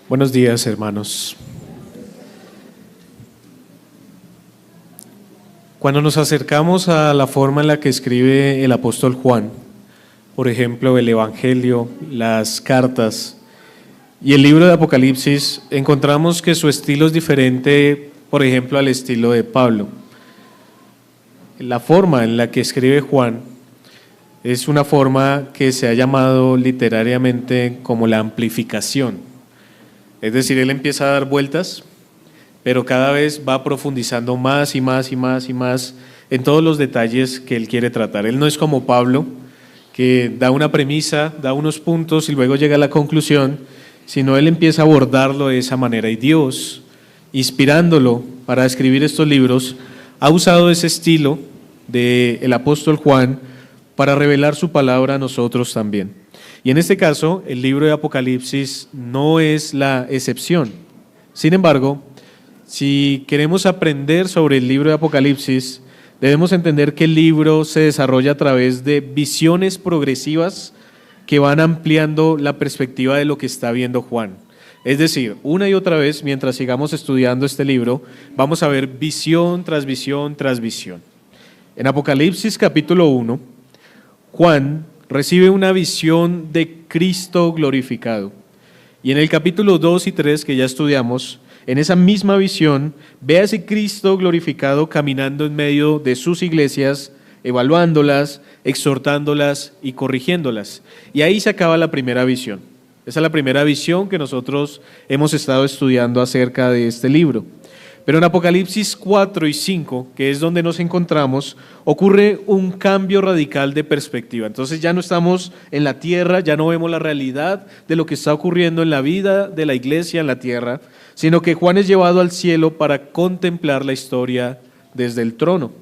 Buenos días, hermanos. Cuando nos acercamos a la forma en la que escribe el apóstol Juan, por ejemplo, el Evangelio, las cartas y el libro de Apocalipsis, encontramos que su estilo es diferente, por ejemplo, al estilo de Pablo. La forma en la que escribe Juan es una forma que se ha llamado literariamente como la amplificación. Es decir, él empieza a dar vueltas, pero cada vez va profundizando más y más y más y más en todos los detalles que él quiere tratar. Él no es como Pablo, que da una premisa, da unos puntos y luego llega a la conclusión, sino él empieza a abordarlo de esa manera. Y Dios, inspirándolo para escribir estos libros, ha usado ese estilo del apóstol Juan para revelar su palabra a nosotros también. Y en este caso, el libro de Apocalipsis no es la excepción. Sin embargo, si queremos aprender sobre el libro de Apocalipsis, debemos entender que el libro se desarrolla a través de visiones progresivas que van ampliando la perspectiva de lo que está viendo Juan. Es decir, una y otra vez, mientras sigamos estudiando este libro, vamos a ver visión tras visión tras visión. En Apocalipsis capítulo 1, Juan recibe una visión de Cristo glorificado. Y en el capítulo 2 y 3 que ya estudiamos, en esa misma visión, ve a ese Cristo glorificado caminando en medio de sus iglesias, evaluándolas, exhortándolas y corrigiéndolas. Y ahí se acaba la primera visión. Esa es la primera visión que nosotros hemos estado estudiando acerca de este libro. Pero en Apocalipsis 4 y 5, que es donde nos encontramos, ocurre un cambio radical de perspectiva. Entonces ya no estamos en la tierra, ya no vemos la realidad de lo que está ocurriendo en la vida de la iglesia en la tierra, sino que Juan es llevado al cielo para contemplar la historia desde el trono.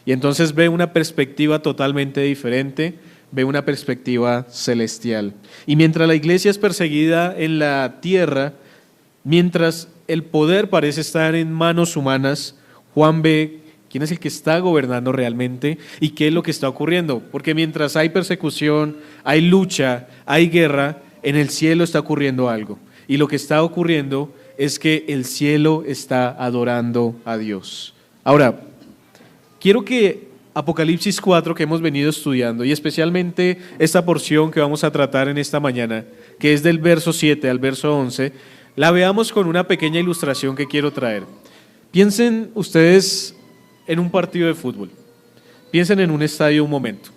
Y entonces ve una perspectiva totalmente diferente, ve una perspectiva celestial. Y mientras la iglesia es perseguida en la tierra, mientras el poder parece estar en manos humanas, Juan ve quién es el que está gobernando realmente y qué es lo que está ocurriendo. Porque mientras hay persecución, hay lucha, hay guerra, en el cielo está ocurriendo algo. Y lo que está ocurriendo es que el cielo está adorando a Dios. Ahora, quiero que Apocalipsis 4 que hemos venido estudiando, y especialmente esta porción que vamos a tratar en esta mañana, que es del verso 7 al verso 11, la veamos con una pequeña ilustración que quiero traer. Piensen ustedes en un partido de fútbol. Piensen en un estadio un momento.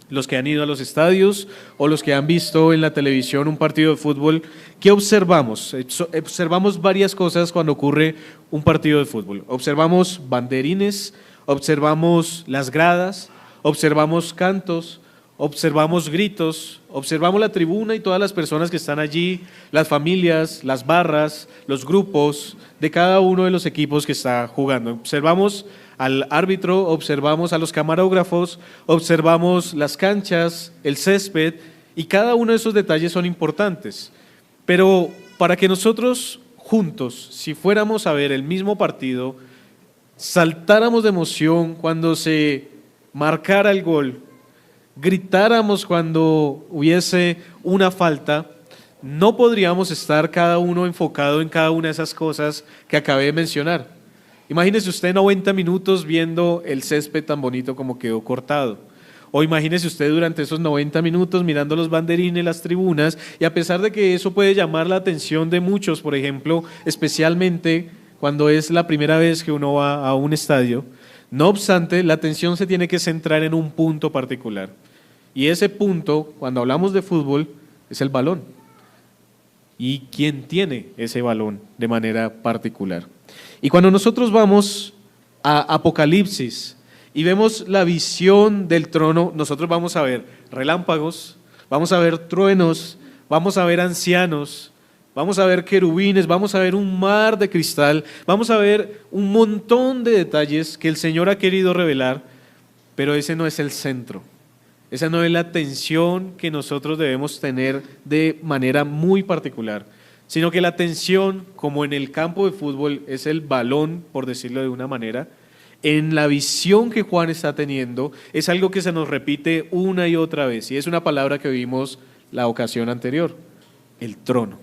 Los que han ido a los estadios o los que han visto en la televisión un partido de fútbol, ¿qué observamos? Observamos varias cosas cuando ocurre un partido de fútbol. Observamos banderines, observamos las gradas, observamos cantos, observamos gritos, observamos la tribuna y todas las personas que están allí, las familias, las barras, los grupos de cada uno de los equipos que está jugando. Observamos al árbitro, observamos a los camarógrafos, observamos las canchas, el césped, y cada uno de esos detalles son importantes. Pero para que nosotros juntos, si fuéramos a ver el mismo partido, saltáramos de emoción cuando se marcara el gol, gritáramos cuando hubiese una falta, no podríamos estar cada uno enfocado en cada una de esas cosas que acabé de mencionar. Imagínese usted 90 minutos viendo el césped tan bonito como quedó cortado. O imagínese usted durante esos 90 minutos mirando los banderines, las tribunas, y a pesar de que eso puede llamar la atención de muchos, por ejemplo, especialmente cuando es la primera vez que uno va a un estadio, no obstante, la atención se tiene que centrar en un punto particular. Y ese punto, cuando hablamos de fútbol, es el balón. ¿Y quién tiene ese balón de manera particular? Y cuando nosotros vamos a Apocalipsis y vemos la visión del trono, nosotros vamos a ver relámpagos, vamos a ver truenos, vamos a ver ancianos, vamos a ver querubines, vamos a ver un mar de cristal, vamos a ver un montón de detalles que el Señor ha querido revelar, pero ese no es el centro. Esa no es la atención que nosotros debemos tener de manera muy particular, sino que la atención, como en el campo de fútbol, es el balón, por decirlo de una manera. En la visión que Juan está teniendo, es algo que se nos repite una y otra vez, y es una palabra que vimos la ocasión anterior, el trono.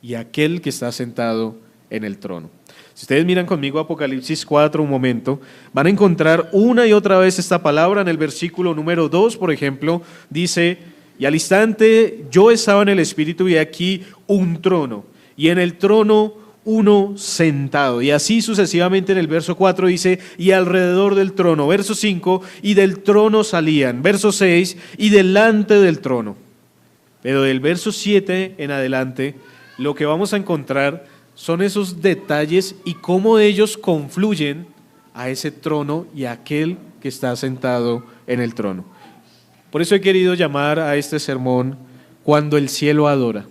y aquel que está sentado en el trono. Si ustedes miran conmigo Apocalipsis 4 un momento, van a encontrar una y otra vez esta palabra. En el versículo número 2, por ejemplo, dice: y al instante yo estaba en el Espíritu y aquí un trono, y en el trono uno sentado. Y así sucesivamente en el verso 4 dice: y alrededor del trono. Verso 5, y del trono salían. Verso 6, y delante del trono. Pero del verso 7 en adelante, lo que vamos a encontrar son esos detalles y cómo ellos confluyen a ese trono y a aquel que está sentado en el trono. Por eso he querido llamar a este sermón Cuando el cielo adora.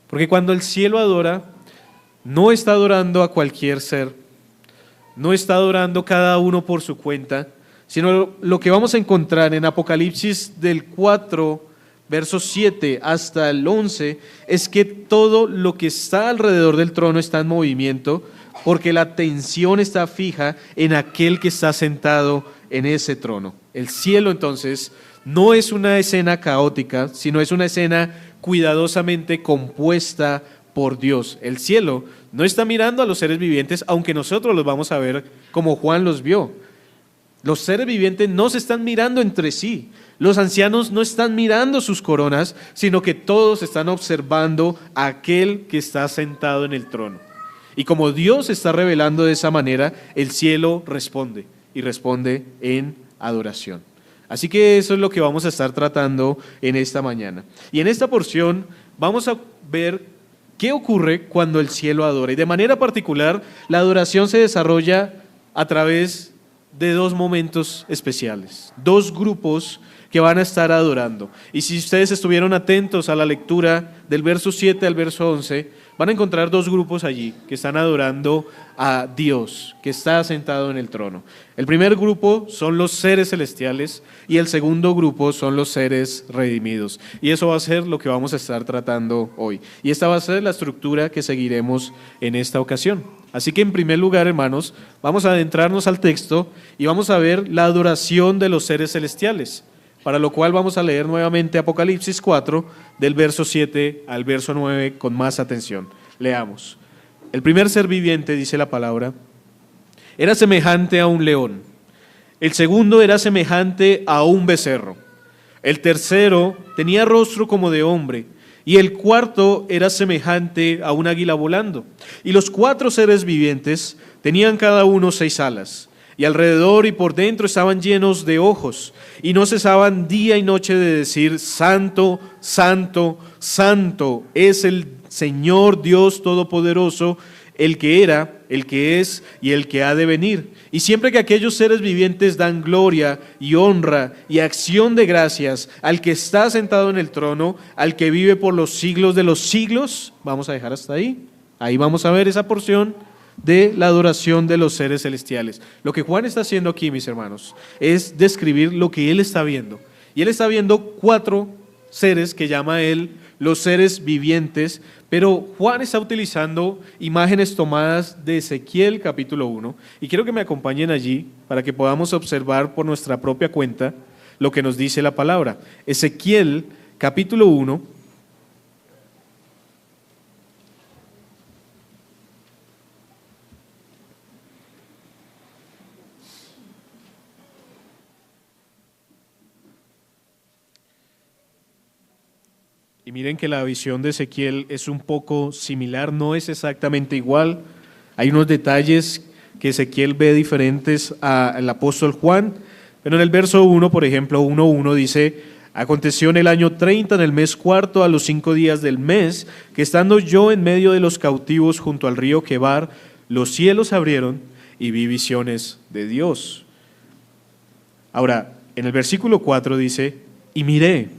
Porque cuando el cielo adora, no está adorando a cualquier ser, no está adorando cada uno por su cuenta, sino lo que vamos a encontrar en Apocalipsis del 4, versos 7 hasta el 11, es que todo lo que está alrededor del trono está en movimiento, porque la atención está fija en aquel que está sentado en ese trono. El cielo, entonces, no es una escena caótica, sino es una escena cuidadosamente compuesta por Dios. El cielo no está mirando a los seres vivientes, aunque nosotros los vamos a ver como Juan los vio. Los seres vivientes no se están mirando entre sí. Los ancianos no están mirando sus coronas, sino que todos están observando a aquel que está sentado en el trono. Y como Dios se está revelando de esa manera, el cielo responde, y responde en adoración. Así que eso es lo que vamos a estar tratando en esta mañana. Y en esta porción vamos a ver qué ocurre cuando el cielo adora. Y de manera particular, la adoración se desarrolla a través de dos momentos especiales, dos grupos que van a estar adorando. Y si ustedes estuvieron atentos a la lectura del verso 7 al verso 11, van a encontrar dos grupos allí que están adorando a Dios, que está sentado en el trono. El primer grupo son los seres celestiales y el segundo grupo son los seres redimidos. Y eso va a ser lo que vamos a estar tratando hoy. Y esta va a ser la estructura que seguiremos en esta ocasión. Así que en primer lugar, hermanos, vamos a adentrarnos al texto y vamos a ver la adoración de los seres celestiales, para lo cual vamos a leer nuevamente Apocalipsis 4, del verso 7 al verso 9 con más atención. Leamos. El primer ser viviente, dice la palabra, era semejante a un león. El segundo era semejante a un becerro. El tercero tenía rostro como de hombre. Y el cuarto era semejante a un águila volando. Y los cuatro seres vivientes tenían cada uno 6 alas. Y alrededor y por dentro estaban llenos de ojos, y no cesaban día y noche de decir: Santo, Santo, Santo es el Señor Dios Todopoderoso, el que era, el que es y el que ha de venir. Y siempre que aquellos seres vivientes dan gloria y honra y acción de gracias al que está sentado en el trono, al que vive por los siglos de los siglos, vamos a dejar hasta ahí. Ahí vamos a ver esa porción de la adoración de los seres celestiales. Lo que Juan está haciendo aquí, mis hermanos, es describir lo que él está viendo. Y él está viendo 4 seres que llama él los seres vivientes, pero Juan está utilizando imágenes tomadas de Ezequiel capítulo 1, y quiero que me acompañen allí para que podamos observar por nuestra propia cuenta lo que nos dice la palabra. Ezequiel capítulo 1, y miren que la visión de Ezequiel es un poco similar, no es exactamente igual. Hay unos detalles que Ezequiel ve diferentes al apóstol Juan, pero en el verso 1, por ejemplo, 1:1 dice: aconteció en el año 30, en el mes cuarto, a los 5 días del mes, que estando yo en medio de los cautivos junto al río Quebar, los cielos se abrieron y vi visiones de Dios. Ahora, en el versículo 4 dice: y miré,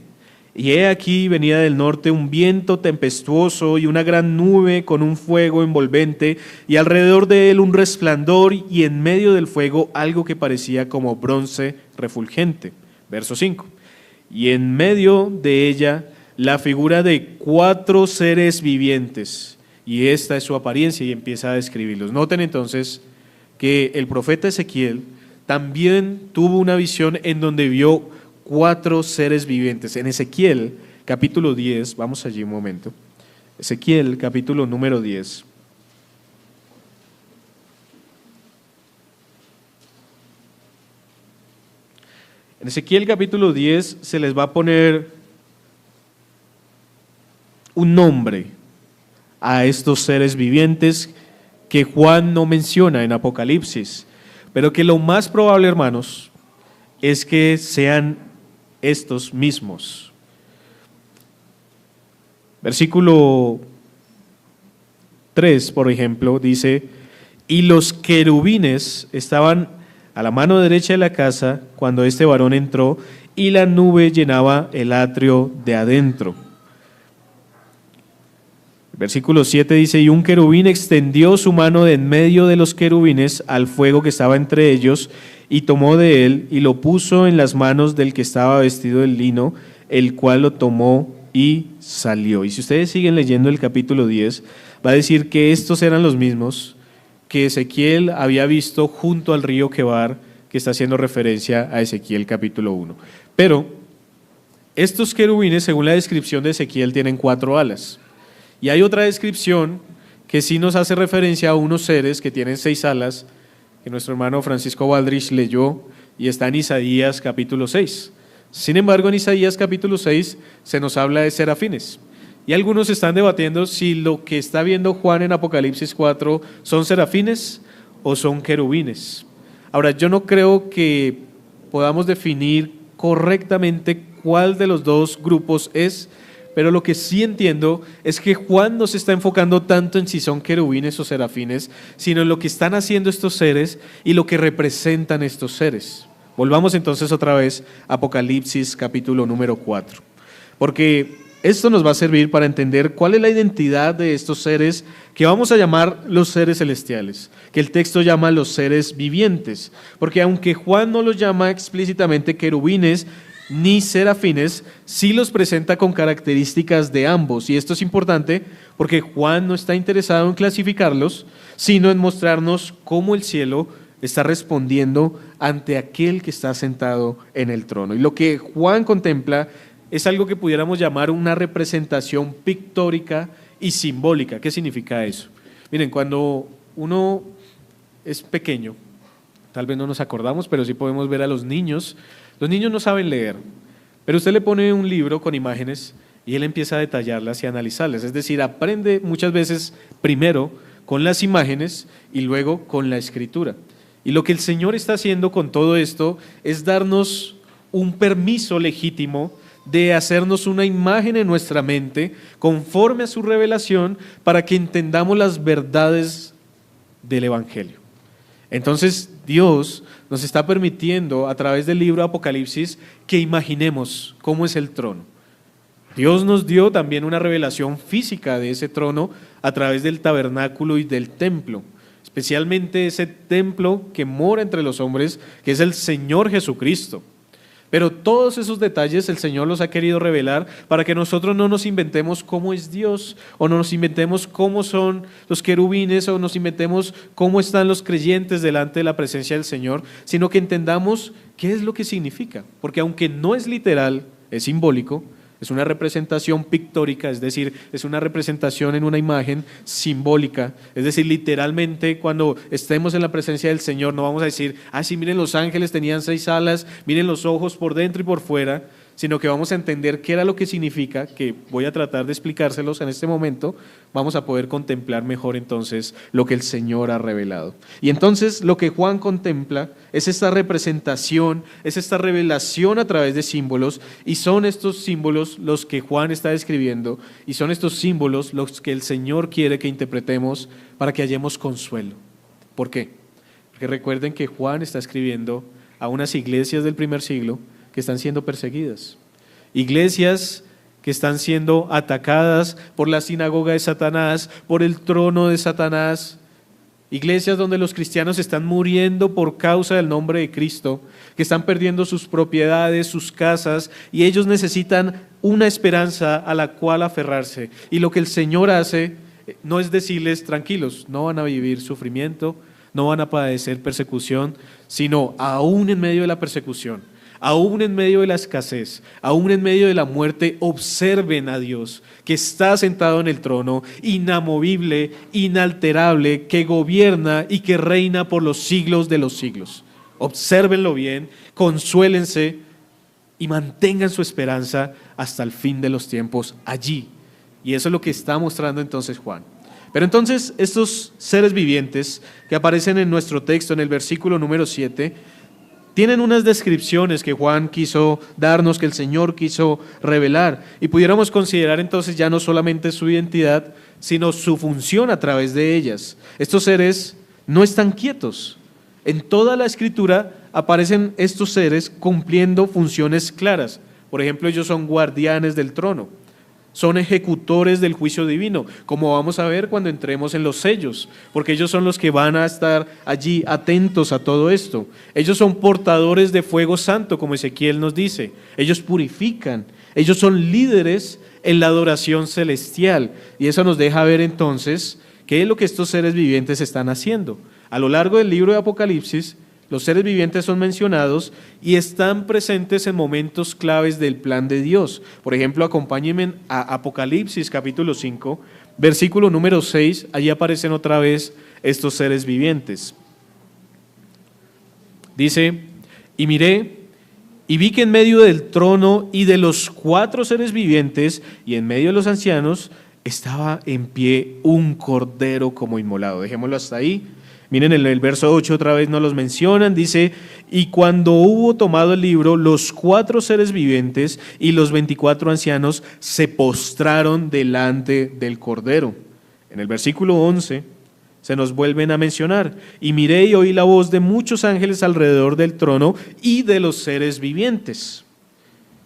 y he aquí venía del norte un viento tempestuoso y una gran nube con un fuego envolvente, y alrededor de él un resplandor, y en medio del fuego algo que parecía como bronce refulgente. Verso 5. Y en medio de ella la figura de 4 seres vivientes, y esta es su apariencia, y empieza a describirlos. Noten entonces que el profeta Ezequiel también tuvo una visión en donde vio 4 seres vivientes. En Ezequiel capítulo 10, vamos allí un momento, Ezequiel capítulo número 10. En Ezequiel capítulo 10 se les va a poner un nombre a estos seres vivientes que Juan no menciona en Apocalipsis, pero que lo más probable, hermanos, es que sean estos mismos. Versículo 3, por ejemplo, dice: y los querubines estaban a la mano derecha de la casa cuando este varón entró, y la nube llenaba el atrio de adentro. Versículo 7 dice: y un querubín extendió su mano de en medio de los querubines al fuego que estaba entre ellos, y tomó de él y lo puso en las manos del que estaba vestido de lino, el cual lo tomó y salió. Y si ustedes siguen leyendo el capítulo 10, va a decir que estos eran los mismos que Ezequiel había visto junto al río Quebar, que está haciendo referencia a Ezequiel capítulo 1. Pero estos querubines, según la descripción de Ezequiel, tienen 4 alas. Y hay otra descripción que sí nos hace referencia a unos seres que tienen 6 alas, que nuestro hermano Francisco Baldrich leyó, y está en Isaías capítulo 6. Sin embargo, en Isaías capítulo 6 se nos habla de serafines. Y algunos están debatiendo si lo que está viendo Juan en Apocalipsis 4 son serafines o son querubines. Ahora, yo no creo que podamos definir correctamente cuál de los dos grupos es, pero lo que sí entiendo es que Juan no se está enfocando tanto en si son querubines o serafines, sino en lo que están haciendo estos seres y lo que representan estos seres. Volvamos entonces otra vez a Apocalipsis capítulo número 4, porque esto nos va a servir para entender cuál es la identidad de estos seres que vamos a llamar los seres celestiales, que el texto llama los seres vivientes, porque aunque Juan no los llama explícitamente querubines ni serafines, sí los presenta con características de ambos, y esto es importante porque Juan no está interesado en clasificarlos, sino en mostrarnos cómo el cielo está respondiendo ante aquel que está sentado en el trono. Y lo que Juan contempla es algo que pudiéramos llamar una representación pictórica y simbólica. ¿Qué significa eso? Miren, cuando uno es pequeño, tal vez no nos acordamos, pero sí podemos ver a los niños. Los niños no saben leer, pero usted le pone un libro con imágenes y él empieza a detallarlas y a analizarlas. Es decir, aprende muchas veces primero con las imágenes y luego con la escritura. Y lo que el Señor está haciendo con todo esto es darnos un permiso legítimo de hacernos una imagen en nuestra mente conforme a su revelación para que entendamos las verdades del Evangelio. Entonces Dios nos está permitiendo a través del libro de Apocalipsis que imaginemos cómo es el trono. Dios nos dio también una revelación física de ese trono a través del tabernáculo y del templo, especialmente ese templo que mora entre los hombres, que es el Señor Jesucristo. Pero todos esos detalles el Señor los ha querido revelar para que nosotros no nos inventemos cómo es Dios, o no nos inventemos cómo son los querubines, o nos inventemos cómo están los creyentes delante de la presencia del Señor, sino que entendamos qué es lo que significa. Porque aunque no es literal, es simbólico, es una representación pictórica, es decir, es una representación en una imagen simbólica. Es decir, literalmente cuando estemos en la presencia del Señor no vamos a decir, sí, miren los ángeles tenían 6 alas, miren los ojos por dentro y por fuera, sino que vamos a entender qué era lo que significa, que voy a tratar de explicárselos en este momento. Vamos a poder contemplar mejor entonces lo que el Señor ha revelado. Y entonces lo que Juan contempla es esta representación, es esta revelación a través de símbolos, y son estos símbolos los que Juan está describiendo, y son estos símbolos los que el Señor quiere que interpretemos para que hallemos consuelo. ¿Por qué? Porque recuerden que Juan está escribiendo a unas iglesias del primer siglo que están siendo perseguidas, iglesias que están siendo atacadas por la sinagoga de Satanás, por el trono de Satanás, iglesias donde los cristianos están muriendo por causa del nombre de Cristo, que están perdiendo sus propiedades, sus casas, y ellos necesitan una esperanza a la cual aferrarse. Y lo que el Señor hace no es decirles tranquilos, no van a vivir sufrimiento, no van a padecer persecución, sino aún en medio de la persecución, Aún en medio de la escasez, aún en medio de la muerte, observen a Dios, que está sentado en el trono, inamovible, inalterable, que gobierna y que reina por los siglos de los siglos. Obsérvenlo bien, consuélense y mantengan su esperanza hasta el fin de los tiempos allí. Y eso es lo que está mostrando entonces Juan. Pero entonces estos seres vivientes que aparecen en nuestro texto en el versículo número 7, tienen unas descripciones que Juan quiso darnos, que el Señor quiso revelar, y pudiéramos considerar entonces ya no solamente su identidad, sino su función a través de ellas. Estos seres no están quietos. En toda la Escritura aparecen estos seres cumpliendo funciones claras. Por ejemplo, ellos son guardianes del trono, son ejecutores del juicio divino, como vamos a ver cuando entremos en los sellos, porque ellos son los que van a estar allí atentos a todo esto. Ellos son portadores de fuego santo, como Ezequiel nos dice. Ellos purifican, ellos son líderes en la adoración celestial, y eso nos deja ver entonces qué es lo que estos seres vivientes están haciendo. A lo largo del libro de Apocalipsis, los seres vivientes son mencionados y están presentes en momentos claves del plan de Dios. Por ejemplo, acompáñenme a Apocalipsis capítulo 5, versículo número 6, allí aparecen otra vez estos seres vivientes. Dice, y miré, y vi que en medio del trono y de los 4 seres vivientes y en medio de los ancianos estaba en pie un cordero como inmolado. Dejémoslo hasta ahí. Miren, en el verso 8 otra vez nos los mencionan, dice, y cuando hubo tomado el libro, los 4 seres vivientes y los 24 ancianos se postraron delante del Cordero. En el versículo 11 se nos vuelven a mencionar, y miré y oí la voz de muchos ángeles alrededor del trono y de los seres vivientes.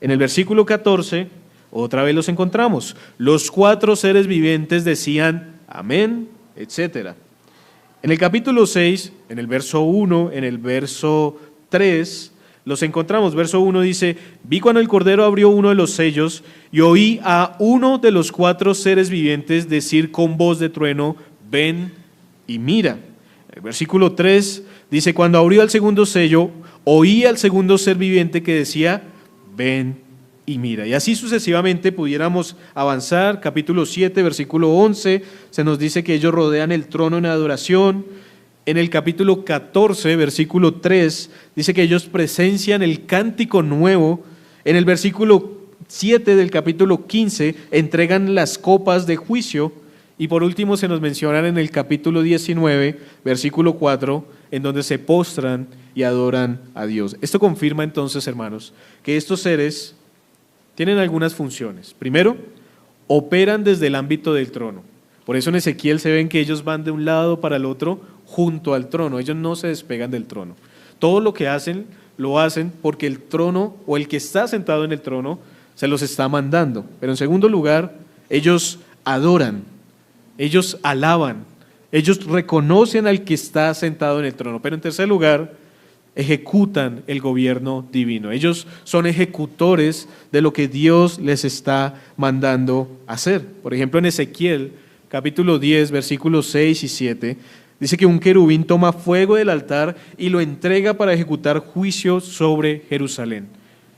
En el versículo 14, otra vez los encontramos, los 4 seres vivientes decían, amén, etcétera. En el capítulo 6, en el verso 1, en el verso 3, los encontramos. Verso 1 dice, vi cuando el Cordero abrió uno de los sellos y oí a uno de los 4 seres vivientes decir con voz de trueno, ven y mira. El versículo 3 dice, cuando abrió el segundo sello, oí al segundo ser viviente que decía, ven y mira. Y así sucesivamente pudiéramos avanzar. Capítulo 7, versículo 11, se nos dice que ellos rodean el trono en adoración. En el capítulo 14, versículo 3, dice que ellos presencian el cántico nuevo. En el versículo 7 del capítulo 15, entregan las copas de juicio. Y por último se nos mencionan en el capítulo 19, versículo 4, en donde se postran y adoran a Dios. Esto confirma entonces, hermanos, que estos seres tienen algunas funciones. Primero, operan desde el ámbito del trono. Por eso en Ezequiel se ven que ellos van de un lado para el otro junto al trono. Ellos no se despegan del trono. Todo lo que hacen, lo hacen porque el trono o el que está sentado en el trono se los está mandando. Pero en segundo lugar, ellos adoran, ellos alaban, ellos reconocen al que está sentado en el trono. Pero en tercer lugar, ejecutan el gobierno divino. Ellos son ejecutores de lo que Dios les está mandando hacer. Por ejemplo, en Ezequiel, capítulo 10, versículos 6 y 7, dice que un querubín toma fuego del altar y lo entrega para ejecutar juicio sobre Jerusalén.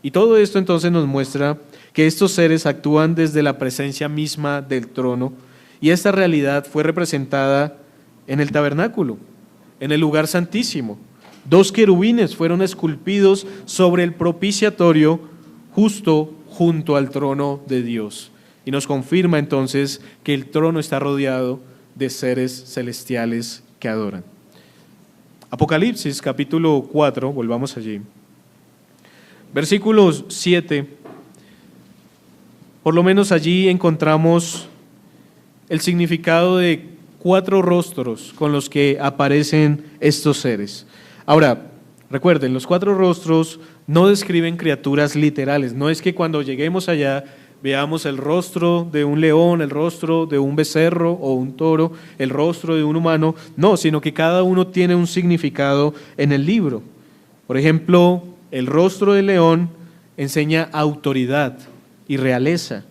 Y todo esto entonces nos muestra que estos seres actúan desde la presencia misma del trono, y esta realidad fue representada en el tabernáculo, en el lugar santísimo. 2 querubines fueron esculpidos sobre el propiciatorio justo junto al trono de Dios. Y nos confirma entonces que el trono está rodeado de seres celestiales que adoran. Apocalipsis capítulo 4, volvamos allí. Versículos 7, por lo menos allí encontramos el significado de 4 rostros con los que aparecen estos seres. Ahora, recuerden, los 4 rostros no describen criaturas literales. No es que cuando lleguemos allá veamos el rostro de un león, el rostro de un becerro o un toro, el rostro de un humano. No, sino que cada uno tiene un significado en el libro. Por ejemplo, el rostro del león enseña autoridad y realeza.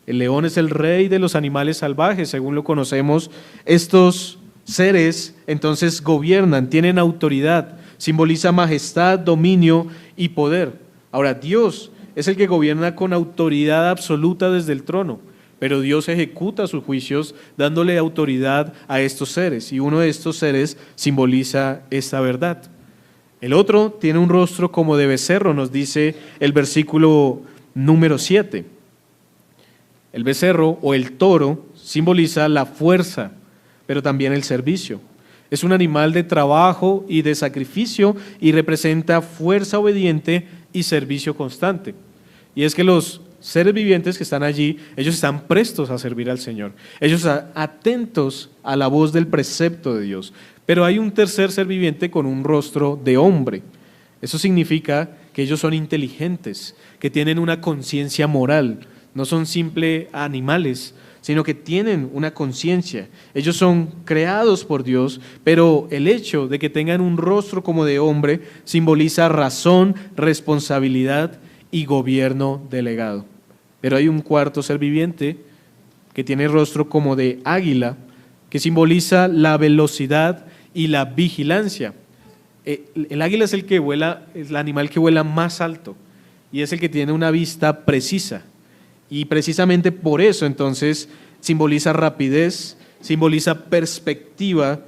El león es el rey de los animales salvajes, según lo conocemos. Estos seres entonces gobiernan, tienen autoridad, simboliza majestad, dominio y poder. Ahora, Dios es el que gobierna con autoridad absoluta desde el trono, pero Dios ejecuta sus juicios dándole autoridad a estos seres, y uno de estos seres simboliza esta verdad. El otro tiene un rostro como de becerro, nos dice el versículo número 7. El becerro o el toro simboliza la fuerza, pero también el servicio. Es un animal de trabajo y de sacrificio y representa fuerza obediente y servicio constante. Y es que los seres vivientes que están allí, ellos están prestos a servir al Señor. Ellos están atentos a la voz del precepto de Dios. Pero hay un tercer ser viviente con un rostro de hombre. Eso significa que ellos son inteligentes, que tienen una conciencia moral. No son simples animales, sino que tienen una conciencia. Ellos son creados por Dios, pero el hecho de que tengan un rostro como de hombre simboliza razón, responsabilidad y gobierno delegado. Pero hay un cuarto ser viviente que tiene rostro como de águila, que simboliza la velocidad y la vigilancia. El águila es el que vuela, es el animal que vuela más alto y es el que tiene una vista precisa. Y precisamente por eso entonces simboliza rapidez, simboliza perspectiva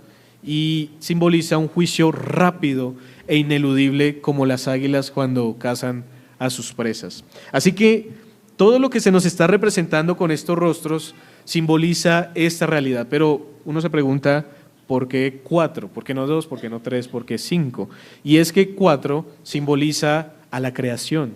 y simboliza un juicio rápido e ineludible como las águilas cuando cazan a sus presas. Así que todo lo que se nos está representando con estos rostros simboliza esta realidad, pero uno se pregunta, ¿por qué 4? ¿Por qué no 2? ¿Por qué no 3? ¿Por qué 5? Y es que 4 simboliza a la creación.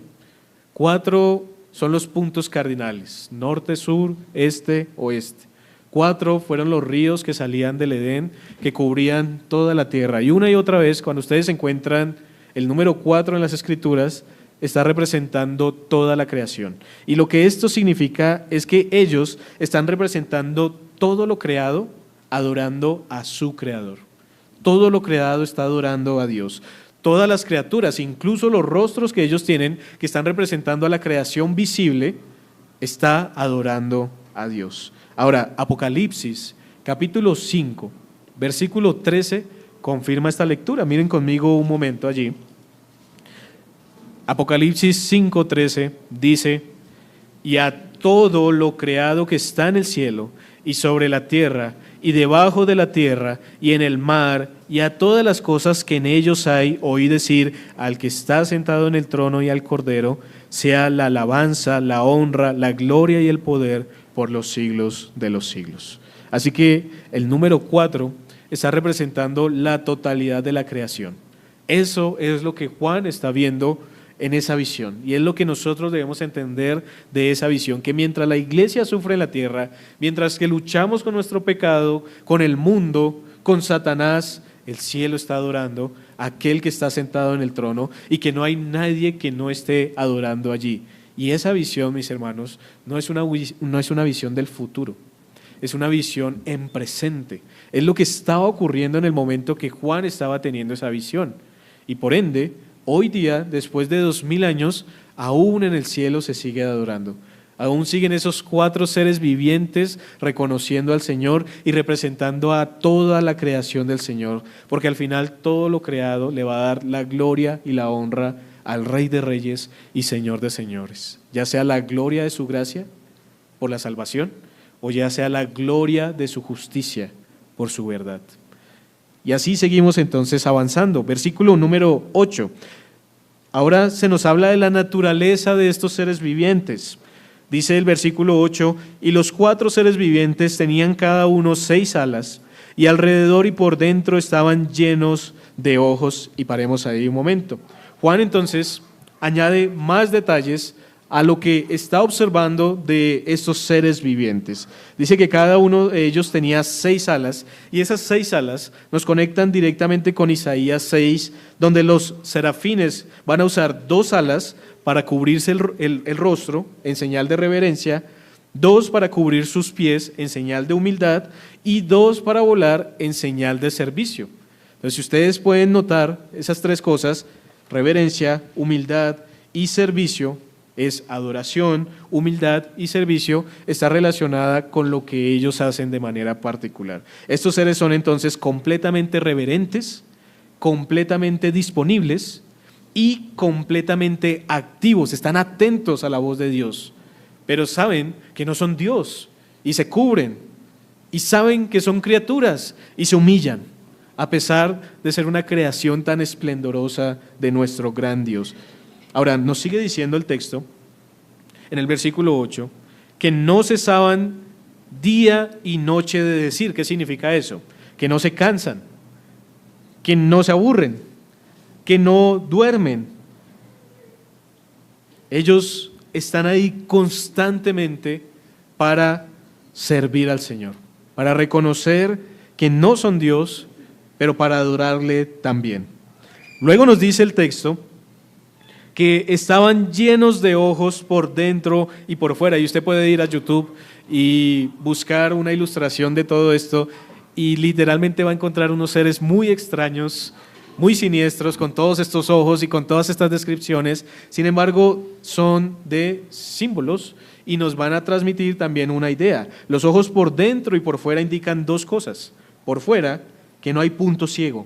4 son los puntos cardinales, norte, sur, este, oeste. 4 fueron los ríos que salían del Edén, que cubrían toda la tierra. Y una y otra vez, cuando ustedes encuentran el número 4 en las Escrituras, está representando toda la creación. Y lo que esto significa es que ellos están representando todo lo creado, adorando a su Creador. Todo lo creado está adorando a Dios. Todas las criaturas, incluso los rostros que ellos tienen, que están representando a la creación visible, está adorando a Dios. Ahora, Apocalipsis, capítulo 5, versículo 13, confirma esta lectura. Miren conmigo un momento allí. Apocalipsis 5:13 dice: y a todo lo creado que está en el cielo y sobre la tierra y debajo de la tierra y en el mar y a todas las cosas que en ellos hay, oí decir al que está sentado en el trono y al Cordero, sea la alabanza, la honra, la gloria y el poder por los siglos de los siglos. Así que el número 4 está representando la totalidad de la creación. Eso es lo que Juan está viendo en esa visión, y es lo que nosotros debemos entender de esa visión, que mientras la iglesia sufre en la tierra, mientras que luchamos con nuestro pecado, con el mundo, con Satanás, el cielo está adorando a aquel que está sentado en el trono y que no hay nadie que no esté adorando allí. Y esa visión, mis hermanos, no es una visión del futuro, es una visión en presente. Es lo que estaba ocurriendo en el momento que Juan estaba teniendo esa visión, y por ende, hoy día, después de 2000 años, aún en el cielo se sigue adorando. Aún siguen esos 4 seres vivientes reconociendo al Señor y representando a toda la creación del Señor, porque al final todo lo creado le va a dar la gloria y la honra al Rey de Reyes y Señor de Señores, ya sea la gloria de su gracia por la salvación, o ya sea la gloria de su justicia por su verdad. Y así seguimos entonces avanzando. Versículo número 8. Ahora se nos habla de la naturaleza de estos seres vivientes. Dice el versículo 8, y los 4 seres vivientes tenían cada uno 6 alas, y alrededor y por dentro estaban llenos de ojos. Y paremos ahí un momento. Juan entonces añade más detalles a lo que está observando de estos seres vivientes. Dice que cada uno de ellos tenía 6 alas, y esas 6 alas nos conectan directamente con Isaías 6, donde los serafines van a usar 2 alas para cubrirse el rostro en señal de reverencia, 2 para cubrir sus pies en señal de humildad y 2 para volar en señal de servicio. Entonces, si ustedes pueden notar esas 3 cosas, reverencia, humildad y servicio, es adoración, humildad y servicio, está relacionada con lo que ellos hacen de manera particular. Estos seres son entonces completamente reverentes, completamente disponibles y completamente activos, están atentos a la voz de Dios, pero saben que no son Dios y se cubren y saben que son criaturas y se humillan, a pesar de ser una creación tan esplendorosa de nuestro gran Dios. Ahora, nos sigue diciendo el texto, en el versículo 8, que no cesaban día y noche de decir. ¿Qué significa eso? Que no se cansan, que no se aburren, que no duermen. Ellos están ahí constantemente para servir al Señor, para reconocer que no son Dios, pero para adorarle también. Luego nos dice el texto que estaban llenos de ojos por dentro y por fuera. Y usted puede ir a YouTube y buscar una ilustración de todo esto y literalmente va a encontrar unos seres muy extraños, muy siniestros, con todos estos ojos y con todas estas descripciones. Sin embargo, son de símbolos y nos van a transmitir también una idea. Los ojos por dentro y por fuera indican dos cosas. Por fuera, que no hay punto ciego,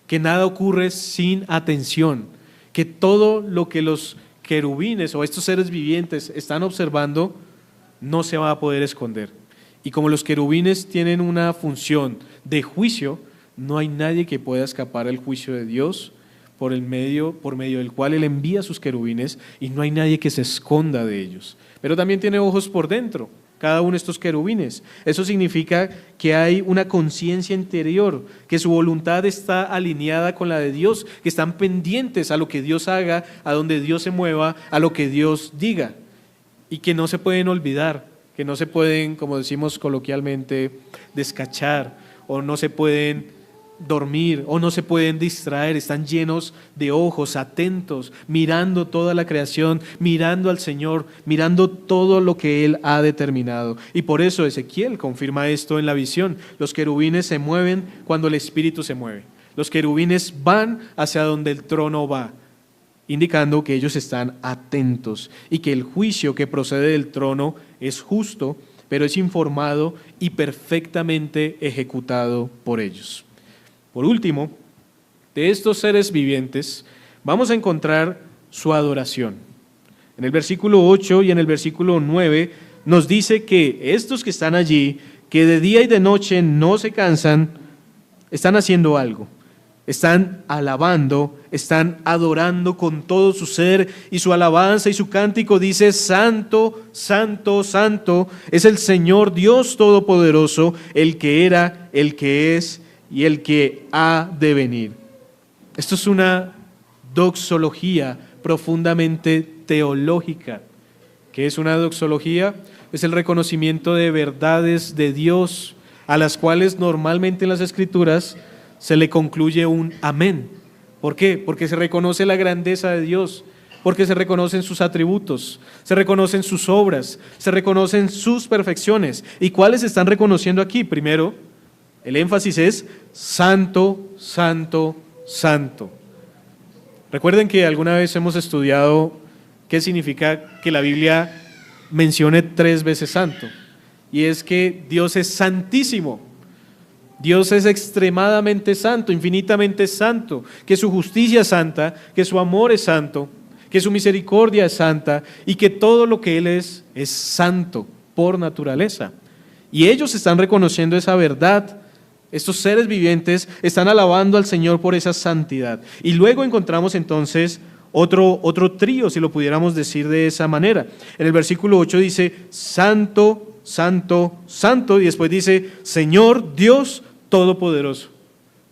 que nada ocurre sin atención, que todo lo que los querubines o estos seres vivientes están observando no se va a poder esconder. Y como los querubines tienen una función de juicio, no hay nadie que pueda escapar al juicio de Dios por medio del cual Él envía a sus querubines, y no hay nadie que se esconda de ellos. Pero también tiene ojos por dentro, cada uno de estos querubines. Eso significa que hay una conciencia interior, que su voluntad está alineada con la de Dios, que están pendientes a lo que Dios haga, a donde Dios se mueva, a lo que Dios diga, y que no se pueden olvidar, que no se pueden, como decimos coloquialmente, descachar, o no se pueden dormir, o no se pueden distraer. Están llenos de ojos, atentos, mirando toda la creación, mirando al Señor, mirando todo lo que Él ha determinado. Y por eso Ezequiel confirma esto en la visión. Los querubines se mueven cuando el Espíritu se mueve. Los querubines van hacia donde el trono va, indicando que ellos están atentos y que el juicio que procede del trono es justo, pero es informado y perfectamente ejecutado por ellos. Por último, de estos seres vivientes vamos a encontrar su adoración. En el versículo 8 y en el versículo 9 nos dice que estos que están allí, que de día y de noche no se cansan, están haciendo algo. Están alabando, están adorando con todo su ser, y su alabanza y su cántico dice: Santo, Santo, Santo es el Señor Dios Todopoderoso, el que era, el que es y el que ha de venir. Esto es una doxología profundamente teológica. ¿Qué es una doxología? Es el reconocimiento de verdades de Dios, a las cuales normalmente en las Escrituras se le concluye un amén. ¿Por qué? Porque se reconoce la grandeza de Dios, porque se reconocen sus atributos, se reconocen sus obras, se reconocen sus perfecciones. ¿Y cuáles se están reconociendo aquí? Primero, el énfasis es santo, santo, santo. Recuerden que alguna vez hemos estudiado qué significa que la Biblia mencione 3 veces santo, y es que Dios es santísimo. Dios es extremadamente santo, infinitamente santo, que su justicia es santa, que su amor es santo, que su misericordia es santa, y que todo lo que Él es santo por naturaleza. Y ellos están reconociendo esa verdad. Estos seres vivientes están alabando al Señor por esa santidad. Y luego encontramos entonces otro trío, si lo pudiéramos decir de esa manera. En el versículo 8 dice: Santo, Santo, Santo, y después dice: Señor Dios Todopoderoso.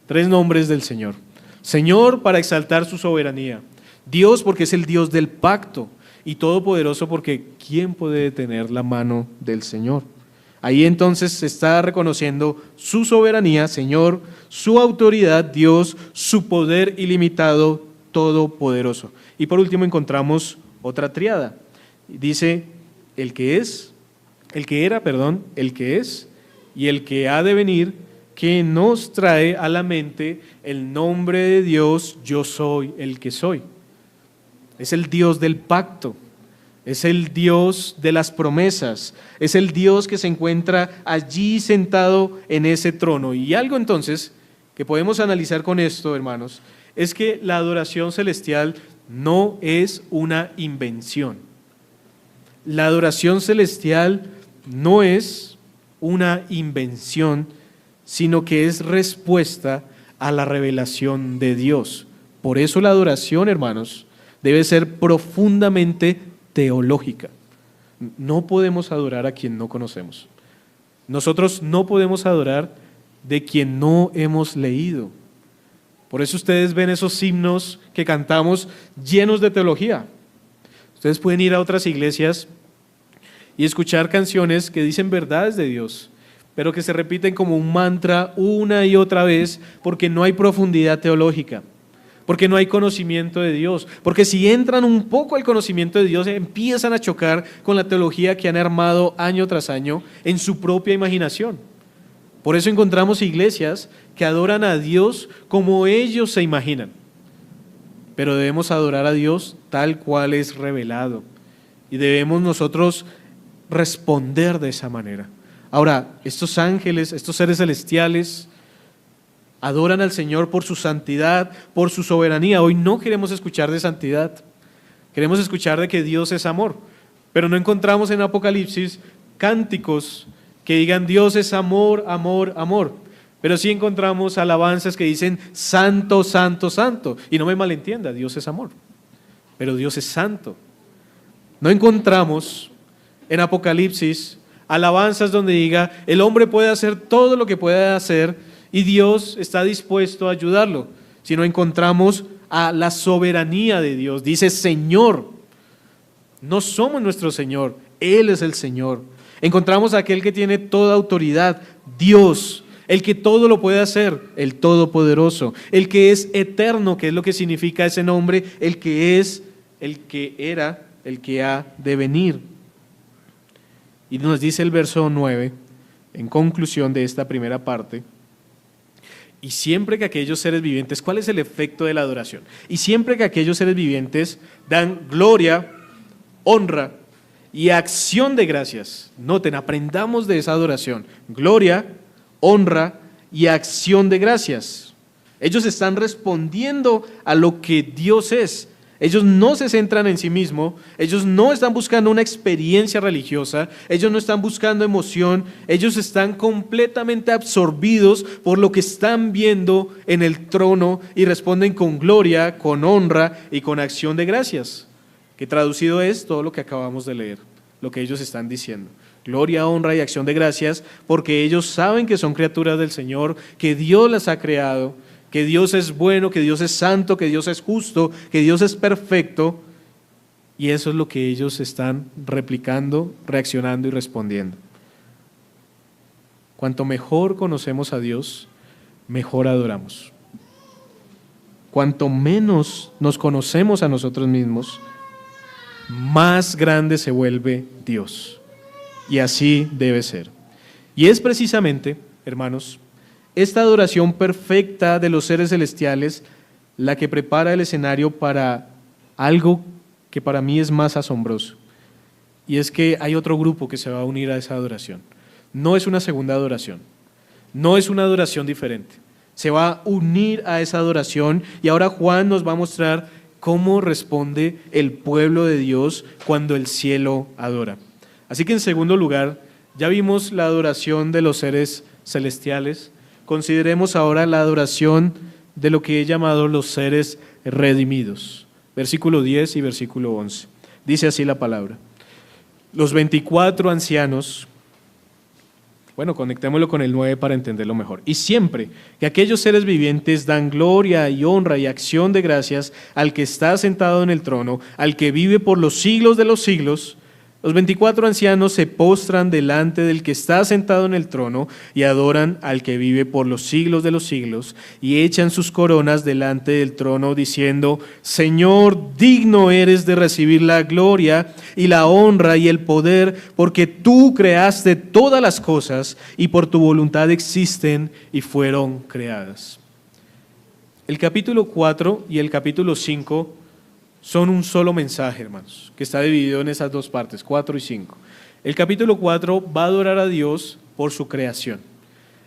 3 nombres del Señor. Señor, para exaltar su soberanía. Dios, porque es el Dios del pacto. Y Todopoderoso, porque ¿quién puede detener la mano del Señor? Ahí entonces se está reconociendo su soberanía, Señor, su autoridad, Dios, su poder ilimitado, todopoderoso. Y por último encontramos otra tríada. Dice: el que es, el que era, el que es y el que ha de venir, que nos trae a la mente el nombre de Dios: yo soy el que soy. Es el Dios del pacto. Es el Dios de las promesas, es el Dios que se encuentra allí sentado en ese trono. Y algo entonces que podemos analizar con esto, hermanos, es que la adoración celestial no es una invención. La adoración celestial no es una invención, sino que es respuesta a la revelación de Dios. Por eso la adoración, hermanos, debe ser profundamente teológica. No podemos adorar a quien no conocemos. Nosotros no podemos adorar de quien no hemos leído. Por eso ustedes ven esos himnos que cantamos llenos de teología. Ustedes pueden ir a otras iglesias y escuchar canciones que dicen verdades de Dios, pero que se repiten como un mantra una y otra vez porque no hay profundidad teológica, porque no hay conocimiento de Dios, porque si entran un poco al conocimiento de Dios empiezan a chocar con la teología que han armado año tras año en su propia imaginación. Por eso encontramos iglesias que adoran a Dios como ellos se imaginan, pero debemos adorar a Dios tal cual es revelado y debemos nosotros responder de esa manera. Ahora, estos ángeles, estos seres celestiales, adoran al Señor por su santidad, por su soberanía. Hoy no queremos escuchar de santidad, queremos escuchar de que Dios es amor, pero no encontramos en Apocalipsis cánticos que digan Dios es amor, amor, amor, pero sí encontramos alabanzas que dicen santo, santo, santo. Y no me malentienda, Dios es amor, pero Dios es santo. No encontramos en Apocalipsis alabanzas donde diga el hombre puede hacer todo lo que pueda hacer y Dios está dispuesto a ayudarlo, sino encontramos a la soberanía de Dios. Dice Señor, no somos nuestro Señor, Él es el Señor. Encontramos a aquel que tiene toda autoridad, Dios, el que todo lo puede hacer, el Todopoderoso, el que es eterno, que es lo que significa ese nombre, el que es, el que era, el que ha de venir. Y nos dice el verso 9, en conclusión de esta primera parte, y siempre que aquellos seres vivientes, ¿cuál es el efecto de la adoración? Y siempre que aquellos seres vivientes dan gloria, honra y acción de gracias. Noten, aprendamos de esa adoración. Gloria, honra y acción de gracias. Ellos están respondiendo a lo que Dios es. Ellos no se centran en sí mismos, ellos no están buscando una experiencia religiosa, ellos no están buscando emoción, ellos están completamente absorbidos por lo que están viendo en el trono y responden con gloria, con honra y con acción de gracias, que traducido es todo lo que acabamos de leer, lo que ellos están diciendo. Gloria, honra y acción de gracias, porque ellos saben que son criaturas del Señor, que Dios las ha creado, que Dios es bueno, que Dios es santo, que Dios es justo, que Dios es perfecto, y eso es lo que ellos están replicando, reaccionando y respondiendo. Cuanto mejor conocemos a Dios, mejor adoramos. Cuanto menos nos conocemos a nosotros mismos, más grande se vuelve Dios. Y así debe ser. Y es precisamente, hermanos, esta adoración perfecta de los seres celestiales la que prepara el escenario para algo que para mí es más asombroso. Y es que hay otro grupo que se va a unir a esa adoración. No es una segunda adoración, no es una adoración diferente. Se va a unir a esa adoración y ahora Juan nos va a mostrar cómo responde el pueblo de Dios cuando el cielo adora. Así que en segundo lugar, ya vimos la adoración de los seres celestiales. Consideremos ahora la adoración de lo que he llamado los seres redimidos. Versículo 10 y versículo 11. Dice así la palabra. Los 24 ancianos, bueno, conectémoslo con el 9 para entenderlo mejor. Y siempre que aquellos seres vivientes dan gloria y honra y acción de gracias al que está sentado en el trono, al que vive por los siglos de los siglos, los 24 ancianos se postran delante del que está sentado en el trono y adoran al que vive por los siglos de los siglos y echan sus coronas delante del trono diciendo, Señor, digno eres de recibir la gloria y la honra y el poder porque tú creaste todas las cosas y por tu voluntad existen y fueron creadas. El capítulo 4 y el capítulo 5 son un solo mensaje, hermanos, que está dividido en esas dos partes, 4 y 5. El capítulo 4 va a adorar a Dios por su creación.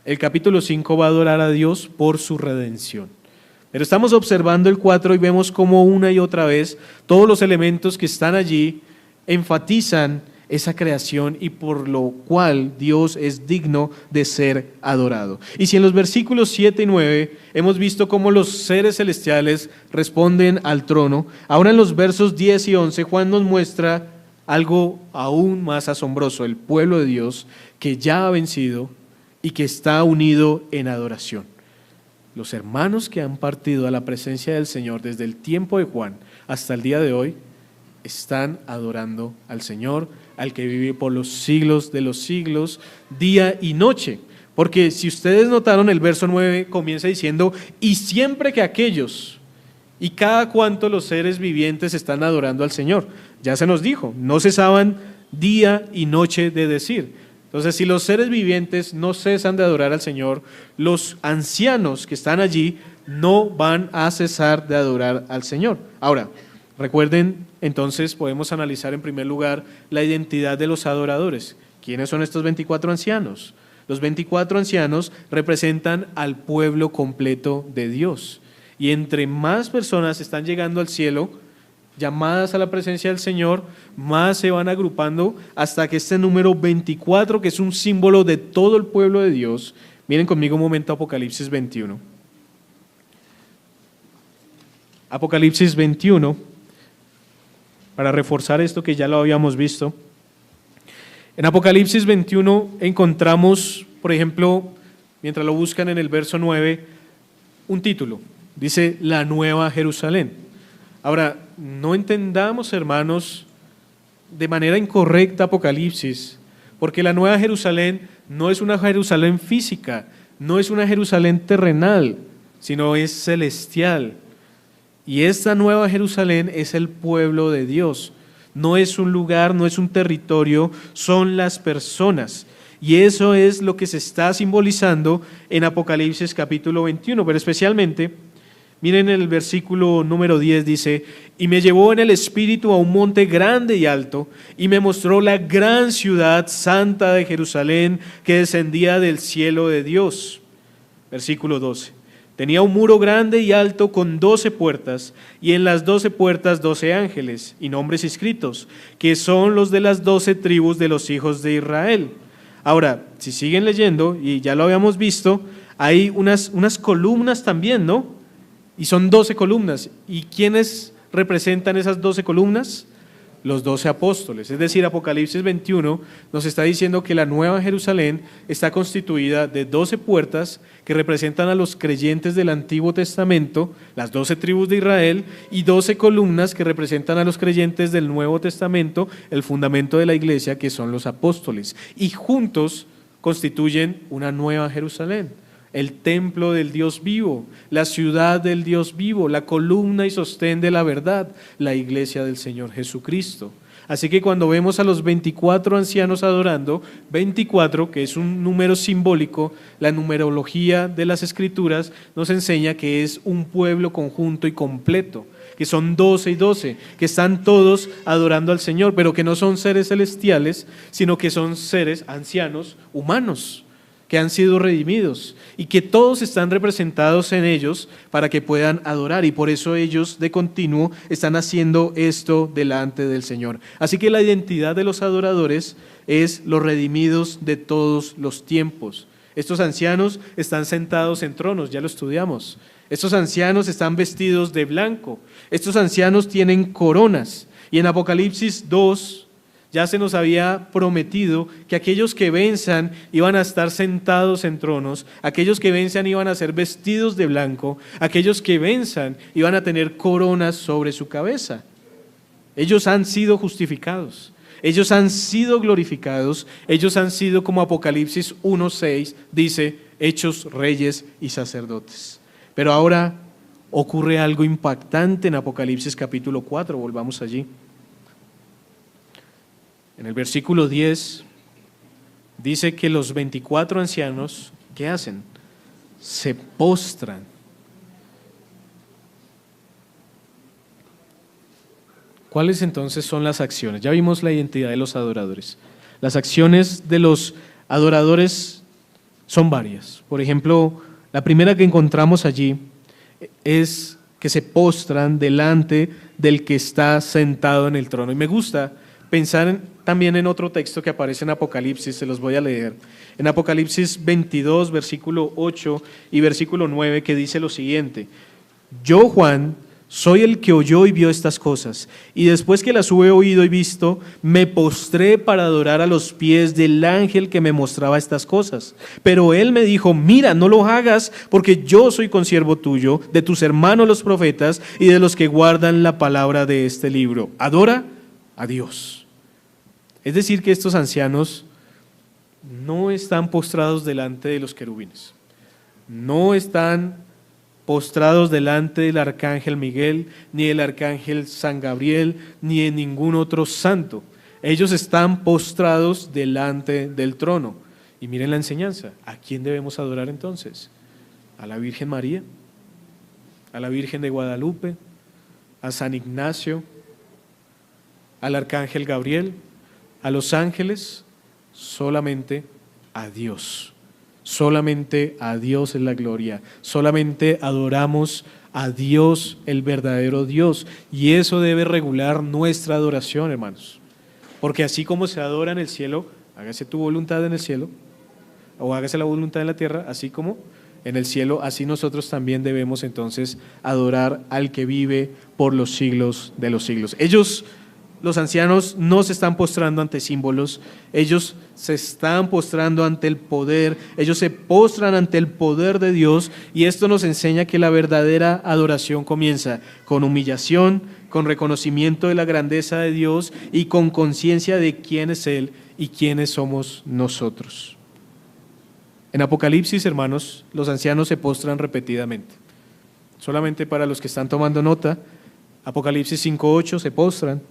El capítulo 5 va a adorar a Dios por su redención. Pero estamos observando el 4 y vemos cómo una y otra vez todos los elementos que están allí enfatizan esa creación y por lo cual Dios es digno de ser adorado. Y si en los versículos 7 y 9 hemos visto cómo los seres celestiales responden al trono, ahora en los versos 10 y 11 Juan nos muestra algo aún más asombroso, el pueblo de Dios que ya ha vencido y que está unido en adoración. Los hermanos que han partido a la presencia del Señor desde el tiempo de Juan hasta el día de hoy están adorando al Señor, al que vive por los siglos de los siglos, día y noche. Porque si ustedes notaron, el verso 9 comienza diciendo, y siempre que aquellos y cada cuanto los seres vivientes están adorando al Señor. Ya se nos dijo, no cesaban día y noche de decir. Entonces, si los seres vivientes no cesan de adorar al Señor, los ancianos que están allí no van a cesar de adorar al Señor. Ahora, recuerden, entonces podemos analizar en primer lugar la identidad de los adoradores. ¿Quiénes son estos 24 ancianos? Los 24 ancianos representan al pueblo completo de Dios. Y entre más personas están llegando al cielo, llamadas a la presencia del Señor, más se van agrupando hasta que este número 24, que es un símbolo de todo el pueblo de Dios, miren conmigo un momento Apocalipsis 21. Apocalipsis 21, para reforzar esto que ya lo habíamos visto. En Apocalipsis 21 encontramos, por ejemplo, mientras lo buscan en el verso 9, un título, dice la Nueva Jerusalén. Ahora, no entendamos, hermanos, de manera incorrecta Apocalipsis, porque la Nueva Jerusalén no es una Jerusalén física, no es una Jerusalén terrenal, sino es celestial. Y esta Nueva Jerusalén es el pueblo de Dios. No es un lugar, no es un territorio, son las personas. Y eso es lo que se está simbolizando en Apocalipsis capítulo 21, pero especialmente, miren en el versículo número 10 dice, y me llevó en el espíritu a un monte grande y alto, y me mostró la gran ciudad santa de Jerusalén que descendía del cielo de Dios. Versículo 12. Tenía un muro grande y alto con 12 puertas, y en las 12 puertas 12 ángeles, y nombres escritos, que son los de las 12 tribus de los hijos de Israel. Ahora, si siguen leyendo, y ya lo habíamos visto, hay unas columnas también, ¿no? Y son 12 columnas. ¿Y quiénes representan esas 12 columnas? Los 12 apóstoles. Es decir, Apocalipsis 21 nos está diciendo que la Nueva Jerusalén está constituida de 12 puertas que representan a los creyentes del Antiguo Testamento, las 12 tribus de Israel, y 12 columnas que representan a los creyentes del Nuevo Testamento, el fundamento de la iglesia, que son los apóstoles. Y juntos constituyen una Nueva Jerusalén. El templo del Dios vivo, la ciudad del Dios vivo, la columna y sostén de la verdad, la iglesia del Señor Jesucristo. Así que cuando vemos a los 24 ancianos adorando, 24, que es un número simbólico, la numerología de las Escrituras nos enseña que es un pueblo conjunto y completo, que son 12 y 12, que están todos adorando al Señor, pero que no son seres celestiales, sino que son seres ancianos humanos, que han sido redimidos y que todos están representados en ellos para que puedan adorar, y por eso ellos de continuo están haciendo esto delante del Señor. Así que la identidad de los adoradores es los redimidos de todos los tiempos. Estos ancianos están sentados en tronos, ya lo estudiamos. Estos ancianos están vestidos de blanco. Estos ancianos tienen coronas, y en Apocalipsis 2 ya se nos había prometido que aquellos que venzan iban a estar sentados en tronos, aquellos que venzan iban a ser vestidos de blanco, aquellos que venzan iban a tener coronas sobre su cabeza. Ellos han sido justificados, ellos han sido glorificados, ellos han sido, como Apocalipsis 1:6 dice, hechos reyes y sacerdotes. Pero ahora ocurre algo impactante en Apocalipsis capítulo 4, volvamos allí. En el versículo 10 dice que los 24 ancianos, ¿qué hacen? Se postran. ¿Cuáles entonces son las acciones? Ya vimos la identidad de los adoradores. Las acciones de los adoradores son varias. Por ejemplo, la primera que encontramos allí es que se postran delante del que está sentado en el trono. Y me gusta pensar también en otro texto que aparece en Apocalipsis, se los voy a leer. En Apocalipsis 22, versículo 8 y versículo 9, que dice lo siguiente: yo, Juan, soy el que oyó y vio estas cosas, y después que las hube oído y visto, me postré para adorar a los pies del ángel que me mostraba estas cosas. Pero él me dijo: mira, no lo hagas, porque yo soy consiervo tuyo, de tus hermanos los profetas y de los que guardan la palabra de este libro. Adora a Dios. Es decir, que estos ancianos no están postrados delante de los querubines, no están postrados delante del arcángel Miguel, ni del arcángel San Gabriel, ni de ningún otro santo. Ellos están postrados delante del trono. Y miren la enseñanza. ¿A quién debemos adorar entonces? ¿A la Virgen María? ¿A la Virgen de Guadalupe? ¿A San Ignacio? ¿Al arcángel Gabriel? ¿A los ángeles? Solamente a Dios. Solamente a Dios es la gloria, solamente adoramos a Dios, el verdadero Dios, y eso debe regular nuestra adoración, hermanos, porque así como se adora en el cielo, hágase tu voluntad en el cielo, o hágase la voluntad en la tierra, así como en el cielo, así nosotros también debemos entonces adorar al que vive por los siglos de los siglos. Ellos, los ancianos, no se están postrando ante símbolos, ellos se están postrando ante el poder, ellos se postran ante el poder de Dios, y esto nos enseña que la verdadera adoración comienza con humillación, con reconocimiento de la grandeza de Dios y con conciencia de quién es Él y quiénes somos nosotros. En Apocalipsis, hermanos, los ancianos se postran repetidamente. Solamente para los que están tomando nota, Apocalipsis 5:8 se postran,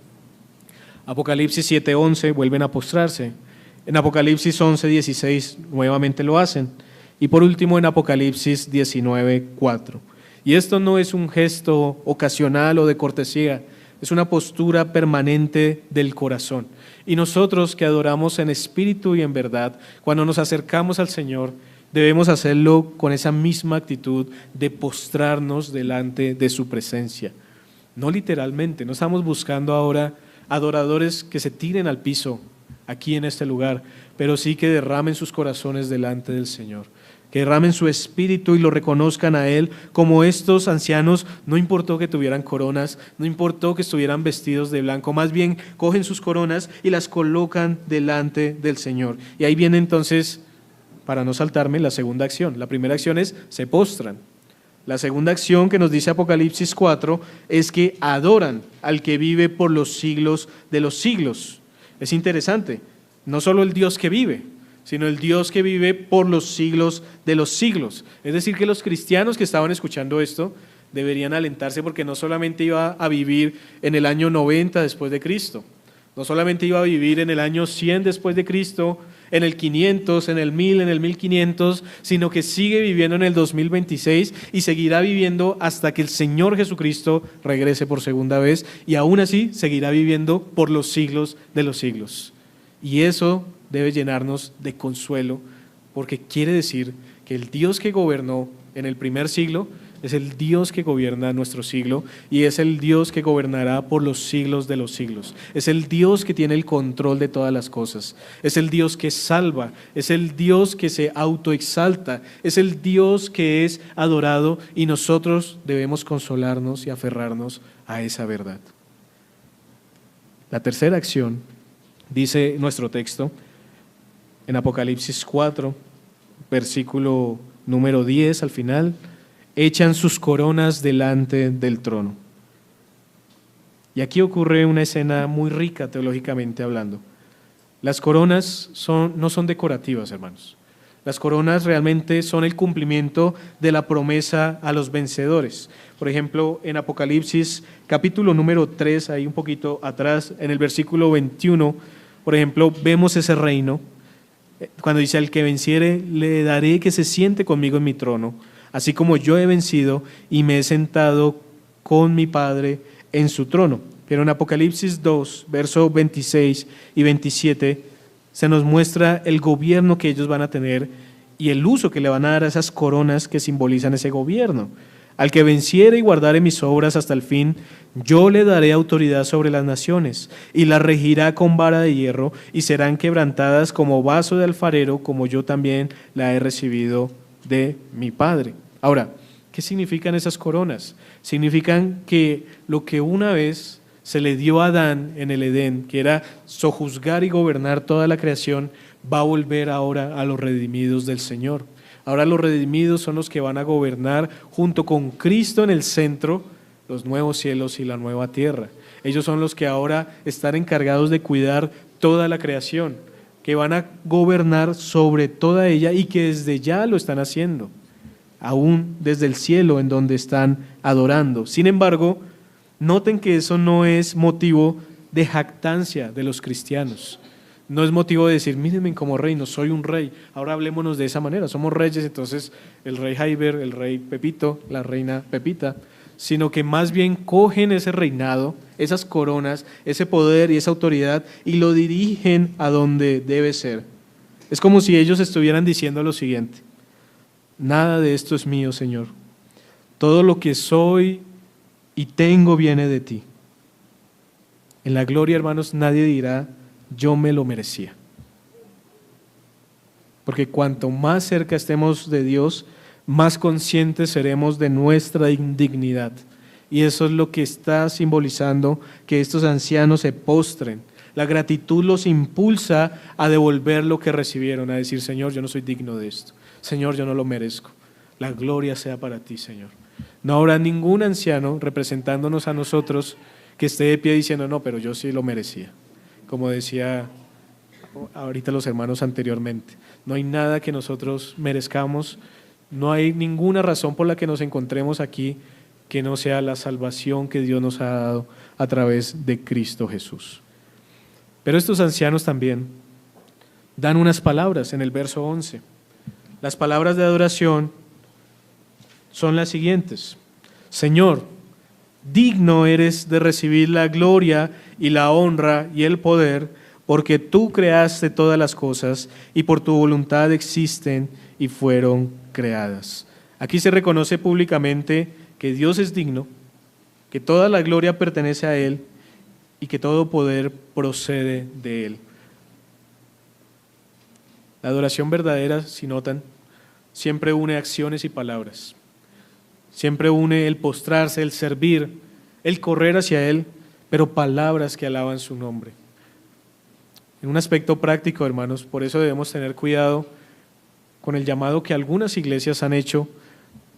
Apocalipsis 7:11 vuelven a postrarse, en Apocalipsis 11:16 nuevamente lo hacen, y por último en Apocalipsis 19:4. Y esto no es un gesto ocasional o de cortesía, es una postura permanente del corazón. Y nosotros que adoramos en espíritu y en verdad, cuando nos acercamos al Señor, debemos hacerlo con esa misma actitud de postrarnos delante de su presencia. No literalmente, no estamos buscando ahora adoradores que se tiren al piso aquí en este lugar, pero sí que derramen sus corazones delante del Señor, que derramen su espíritu y lo reconozcan a Él, como estos ancianos. No importó que tuvieran coronas, no importó que estuvieran vestidos de blanco, más bien cogen sus coronas y las colocan delante del Señor. Y ahí viene entonces, para no saltarme, la segunda acción. La primera acción es: se postran. La segunda acción que nos dice Apocalipsis 4 es que adoran al que vive por los siglos de los siglos. Es interesante, no solo el Dios que vive, sino el Dios que vive por los siglos de los siglos. Es decir, que los cristianos que estaban escuchando esto deberían alentarse, porque no solamente iba a vivir en el año 90 después de Cristo, no solamente iba a vivir en el año 100 después de Cristo, en el 500, en el 1000, en el 1500, sino que sigue viviendo en el 2026 y seguirá viviendo hasta que el Señor Jesucristo regrese por segunda vez, y aún así seguirá viviendo por los siglos de los siglos. Y eso debe llenarnos de consuelo, porque quiere decir que el Dios que gobernó en el primer siglo es el Dios que gobierna nuestro siglo, y es el Dios que gobernará por los siglos de los siglos. Es el Dios que tiene el control de todas las cosas. Es el Dios que salva, es el Dios que se autoexalta, es el Dios que es adorado, y nosotros debemos consolarnos y aferrarnos a esa verdad. La tercera acción, dice nuestro texto, en Apocalipsis 4, versículo número 10 al final: echan sus coronas delante del trono. Y aquí ocurre una escena muy rica teológicamente hablando. Las coronas no son decorativas, hermanos. Las coronas realmente son el cumplimiento de la promesa a los vencedores. Por ejemplo, en Apocalipsis capítulo número 3, ahí un poquito atrás, en el versículo 21, por ejemplo, vemos ese reino, cuando dice: al que venciere le daré que se siente conmigo en mi trono, así como yo he vencido y me he sentado con mi Padre en su trono. Pero en Apocalipsis 2, versos 26 y 27, se nos muestra el gobierno que ellos van a tener, y el uso que le van a dar a esas coronas que simbolizan ese gobierno. Al que venciere y guardare mis obras hasta el fin, yo le daré autoridad sobre las naciones, y las regirá con vara de hierro, y serán quebrantadas como vaso de alfarero, como yo también la he recibido de mi Padre. Ahora, ¿qué significan esas coronas? Significan que lo que una vez se le dio a Adán en el Edén, que era sojuzgar y gobernar toda la creación, va a volver ahora a los redimidos del Señor. Ahora los redimidos son los que van a gobernar junto con Cristo en el centro los nuevos cielos y la nueva tierra. Ellos son los que ahora están encargados de cuidar toda la creación, que van a gobernar sobre toda ella y que desde ya lo están haciendo, aún desde el cielo en donde están adorando. Sin embargo, noten que eso no es motivo de jactancia de los cristianos. No es motivo de decir, mírenme como reino, soy un rey. Ahora hablémonos de esa manera, somos reyes, entonces el rey Jaiber, el rey Pepito, la reina Pepita, sino que más bien cogen ese reinado, esas coronas, ese poder y esa autoridad y lo dirigen a donde debe ser. Es como si ellos estuvieran diciendo lo siguiente: nada de esto es mío, Señor. Todo lo que soy y tengo viene de ti. En la gloria, hermanos, nadie dirá, yo me lo merecía. Porque cuanto más cerca estemos de Dios, más conscientes seremos de nuestra indignidad. Y eso es lo que está simbolizando que estos ancianos se postren. La gratitud los impulsa a devolver lo que recibieron, a decir, Señor, yo no soy digno de esto. Señor, yo no lo merezco. La gloria sea para ti, Señor. No habrá ningún anciano representándonos a nosotros que esté de pie diciendo, no, pero yo sí lo merecía. Como decía ahorita los hermanos anteriormente, no hay nada que nosotros merezcamos, no hay ninguna razón por la que nos encontremos aquí que no sea la salvación que Dios nos ha dado a través de Cristo Jesús. Pero estos ancianos también dan unas palabras en el verso 11. Las palabras de adoración son las siguientes: Señor, digno eres de recibir la gloria y la honra y el poder, porque tú creaste todas las cosas y por tu voluntad existen y fueron creadas. Aquí se reconoce públicamente que Dios es digno, que toda la gloria pertenece a Él y que todo poder procede de Él. La adoración verdadera, si notan, siempre une acciones y palabras. Siempre une el postrarse, el servir, el correr hacia Él, pero palabras que alaban su nombre. En un aspecto práctico, hermanos, por eso debemos tener cuidado con el llamado que algunas iglesias han hecho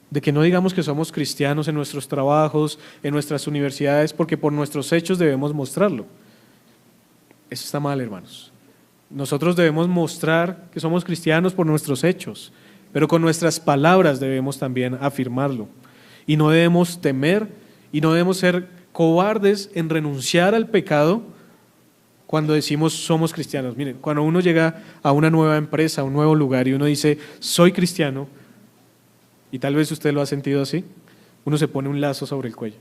de que no digamos que somos cristianos en nuestros trabajos, en nuestras universidades, porque por nuestros hechos debemos mostrarlo. Eso está mal, hermanos. Nosotros debemos mostrar que somos cristianos por nuestros hechos, pero con nuestras palabras debemos también afirmarlo. Y no debemos temer y no debemos ser cobardes en renunciar al pecado cuando decimos somos cristianos. Miren, cuando uno llega a una nueva empresa, a un nuevo lugar y uno dice soy cristiano, y tal vez usted lo ha sentido así, uno se pone un lazo sobre el cuello,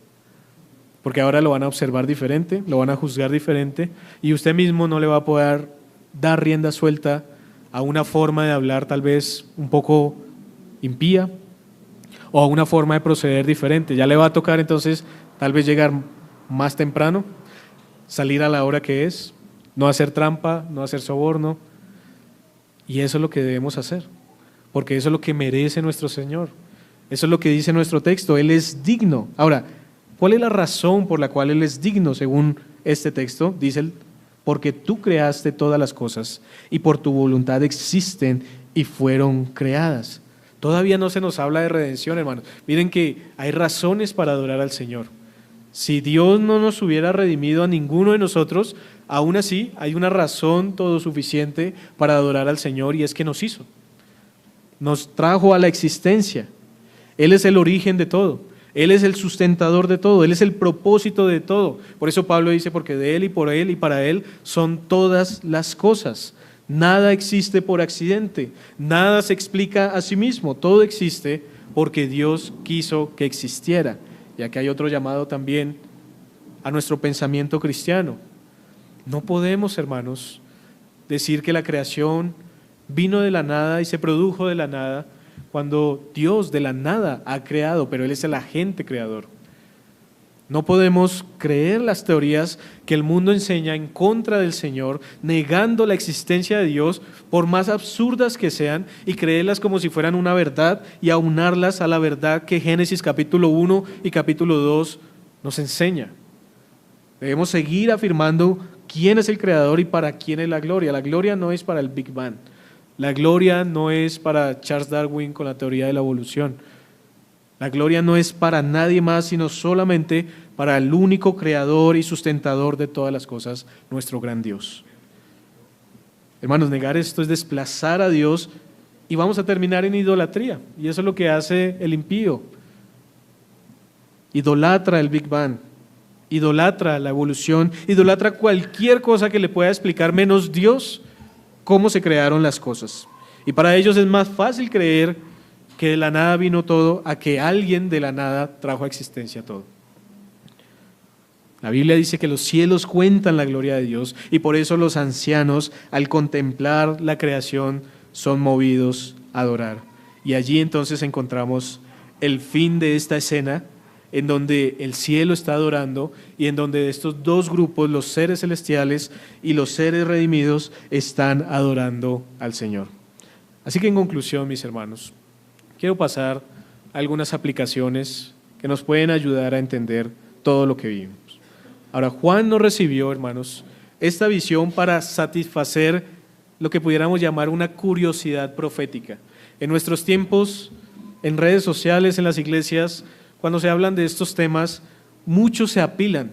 porque ahora lo van a observar diferente, lo van a juzgar diferente y usted mismo no le va a poder dar rienda suelta a una forma de hablar tal vez un poco impía o a una forma de proceder diferente. Ya le va a tocar entonces tal vez llegar más temprano, salir a la hora que es, no hacer trampa, no hacer soborno, y eso es lo que debemos hacer, porque eso es lo que merece nuestro Señor. Eso es lo que dice nuestro texto, Él es digno. Ahora, ¿cuál es la razón por la cual Él es digno según este texto? Dice Él, porque tú creaste todas las cosas y por tu voluntad existen y fueron creadas. Todavía no se nos habla de redención, hermanos. Miren que hay razones para adorar al Señor. Si Dios no nos hubiera redimido a ninguno de nosotros, aún así hay una razón todo suficiente para adorar al Señor, y es que nos hizo. Nos trajo a la existencia. Él es el origen de todo. Él es el sustentador de todo. Él es el propósito de todo. Por eso Pablo dice, porque de Él y por Él y para Él son todas las cosas. Nada existe por accidente. Nada se explica a sí mismo. Todo existe porque Dios quiso que existiera. Y aquí hay otro llamado también a nuestro pensamiento cristiano. No podemos, hermanos, decir que la creación vino de la nada y se produjo de la nada, cuando Dios de la nada ha creado, pero Él es el agente creador. No podemos creer las teorías que el mundo enseña en contra del Señor, negando la existencia de Dios, por más absurdas que sean, y creerlas como si fueran una verdad y aunarlas a la verdad que Génesis capítulo 1 y capítulo 2 nos enseña. Debemos seguir afirmando quién es el Creador y para quién es la gloria. La gloria no es para el Big Bang. La gloria no es para Charles Darwin con la teoría de la evolución. La gloria no es para nadie más, sino solamente para el único creador y sustentador de todas las cosas, nuestro gran Dios. Hermanos, negar esto es desplazar a Dios y vamos a terminar en idolatría. Y eso es lo que hace el impío. Idolatra el Big Bang, idolatra la evolución, idolatra cualquier cosa que le pueda explicar menos Dios cómo se crearon las cosas. Y para ellos es más fácil creer que de la nada vino todo, a que alguien de la nada trajo a existencia todo. La Biblia dice que los cielos cuentan la gloria de Dios y por eso los ancianos, al contemplar la creación, son movidos a adorar. Y allí entonces encontramos el fin de esta escena, en donde el cielo está adorando y en donde estos dos grupos, los seres celestiales y los seres redimidos, están adorando al Señor. Así que en conclusión, mis hermanos, quiero pasar a algunas aplicaciones que nos pueden ayudar a entender todo lo que vivimos. Ahora, Juan no recibió, hermanos, esta visión para satisfacer lo que pudiéramos llamar una curiosidad profética. En nuestros tiempos, en redes sociales, en las iglesias, cuando se hablan de estos temas, muchos se apilan.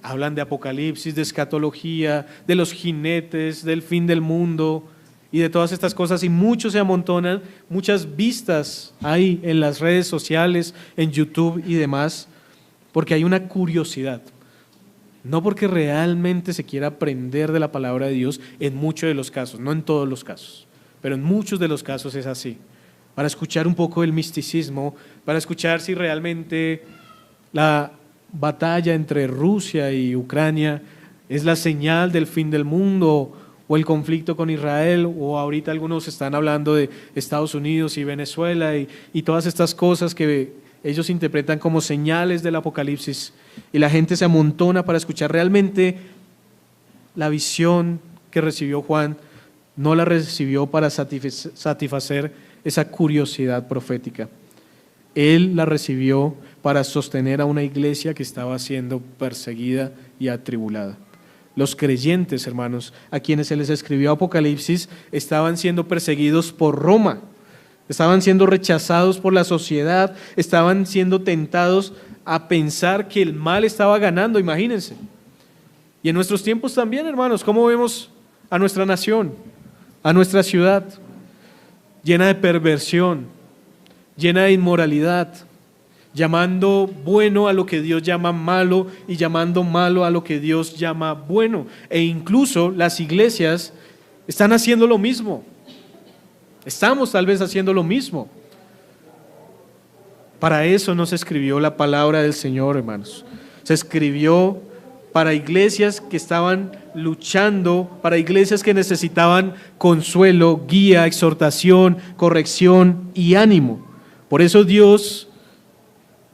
Hablan de Apocalipsis, de escatología, de los jinetes, del fin del mundo y de todas estas cosas, y muchos se amontonan, muchas vistas hay en las redes sociales, en YouTube y demás, porque hay una curiosidad. No porque realmente se quiera aprender de la palabra de Dios en muchos de los casos, no en todos los casos, pero en muchos de los casos es así. Para escuchar un poco el misticismo, para escuchar si realmente la batalla entre Rusia y Ucrania es la señal del fin del mundo, o el conflicto con Israel, o ahorita algunos están hablando de Estados Unidos y Venezuela y todas estas cosas que ellos interpretan como señales del Apocalipsis, y la gente se amontona para escuchar. Realmente la visión que recibió Juan no la recibió para satisfacer esa curiosidad profética. Él la recibió para sostener a una iglesia que estaba siendo perseguida y atribulada. Los creyentes, hermanos, a quienes se les escribió Apocalipsis, estaban siendo perseguidos por Roma, estaban siendo rechazados por la sociedad, estaban siendo tentados a pensar que el mal estaba ganando, imagínense. Y en nuestros tiempos también, hermanos, ¿cómo vemos a nuestra nación, a nuestra ciudad? Llena de perversión, llena de inmoralidad, llamando bueno a lo que Dios llama malo y llamando malo a lo que Dios llama bueno. E incluso las iglesias están haciendo lo mismo. Estamos tal vez haciendo lo mismo. Para eso no se escribió la palabra del Señor, hermanos. Se escribió para iglesias que estaban luchando, para iglesias que necesitaban consuelo, guía, exhortación, corrección y ánimo. Por eso Dios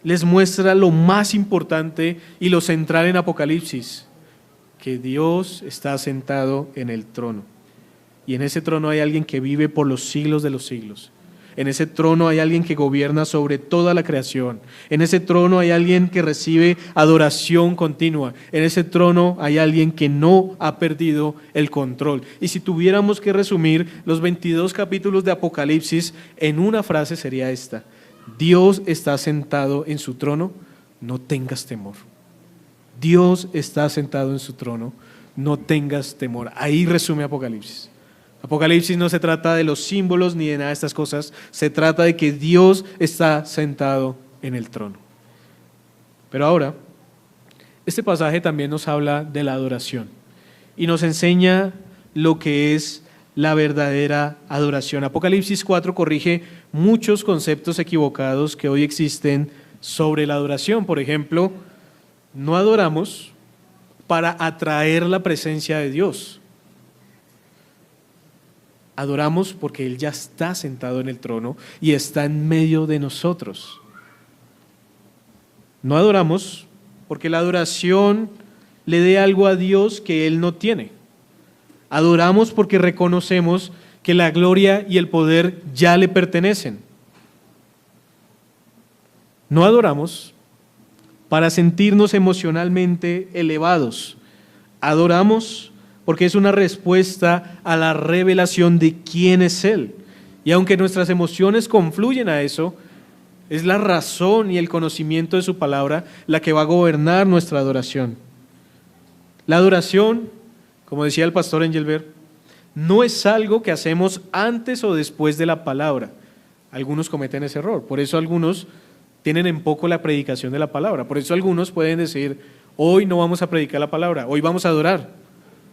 les muestra lo más importante y lo central en Apocalipsis, que Dios está sentado en el trono. Y en ese trono hay alguien que vive por los siglos de los siglos. En ese trono hay alguien que gobierna sobre toda la creación. En ese trono hay alguien que recibe adoración continua. En ese trono hay alguien que no ha perdido el control. Y si tuviéramos que resumir los 22 capítulos de Apocalipsis en una frase sería esta: Dios está sentado en su trono, no tengas temor. Dios está sentado en su trono, no tengas temor. Ahí resume Apocalipsis. Apocalipsis no se trata de los símbolos ni de nada de estas cosas, se trata de que Dios está sentado en el trono. Pero ahora, este pasaje también nos habla de la adoración y nos enseña lo que es la verdadera adoración. Apocalipsis 4 corrige muchos conceptos equivocados que hoy existen sobre la adoración. Por ejemplo, no adoramos para atraer la presencia de Dios. Adoramos porque Él ya está sentado en el trono y está en medio de nosotros. No adoramos porque la adoración le dé algo a Dios que Él no tiene. Adoramos porque reconocemos que la gloria y el poder ya le pertenecen. No adoramos para sentirnos emocionalmente elevados. Adoramos porque es una respuesta a la revelación de quién es Él. Y aunque nuestras emociones confluyen a eso, es la razón y el conocimiento de su palabra la que va a gobernar nuestra adoración. La adoración, como decía el pastor Engelbert, no es algo que hacemos antes o después de la palabra. Algunos cometen ese error, por eso algunos tienen en poco la predicación de la palabra. Por eso algunos pueden decir, hoy no vamos a predicar la palabra, hoy vamos a adorar.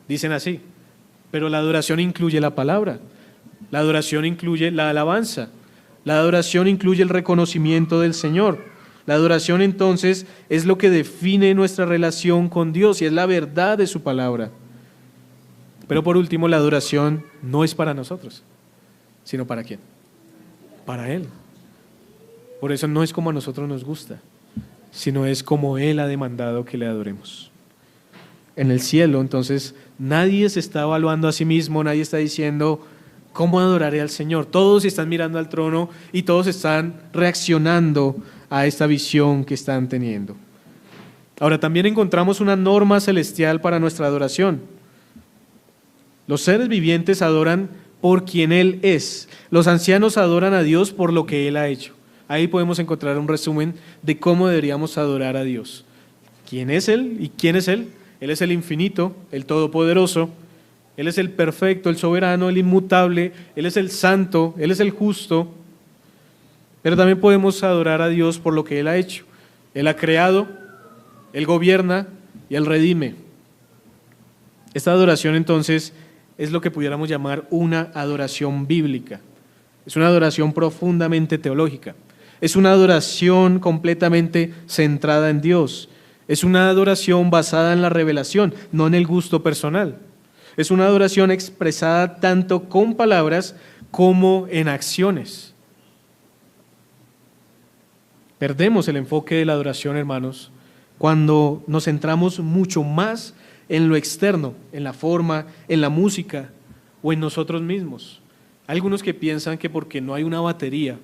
Dicen así, pero la adoración incluye la palabra, la adoración incluye la alabanza, la adoración incluye el reconocimiento del Señor. La adoración entonces es lo que define nuestra relación con Dios y es la verdad de su palabra. Pero por último, la adoración no es para nosotros, sino ¿para quién? Para Él. Por eso no es como a nosotros nos gusta, sino es como Él ha demandado que le adoremos. En el cielo, entonces, nadie se está evaluando a sí mismo, nadie está diciendo, ¿cómo adoraré al Señor? Todos están mirando al trono y todos están reaccionando a esta visión que están teniendo. Ahora, también encontramos una norma celestial para nuestra adoración. Los seres vivientes adoran por quien Él es. Los ancianos adoran a Dios por lo que Él ha hecho. Ahí podemos encontrar un resumen de cómo deberíamos adorar a Dios. ¿Quién es Él y quién es Él? Él es el infinito, el todopoderoso. Él es el perfecto, el soberano, el inmutable. Él es el santo, Él es el justo. Pero también podemos adorar a Dios por lo que Él ha hecho. Él ha creado, Él gobierna y Él redime. Esta adoración entonces es lo que pudiéramos llamar una adoración bíblica. Es una adoración profundamente teológica. Es una adoración completamente centrada en Dios. Es una adoración basada en la revelación, no en el gusto personal. Es una adoración expresada tanto con palabras como en acciones. Perdemos el enfoque de la adoración, hermanos, cuando nos centramos mucho más en lo externo, en la forma, en la música o en nosotros mismos. Hay algunos que piensan que porque no hay una batería,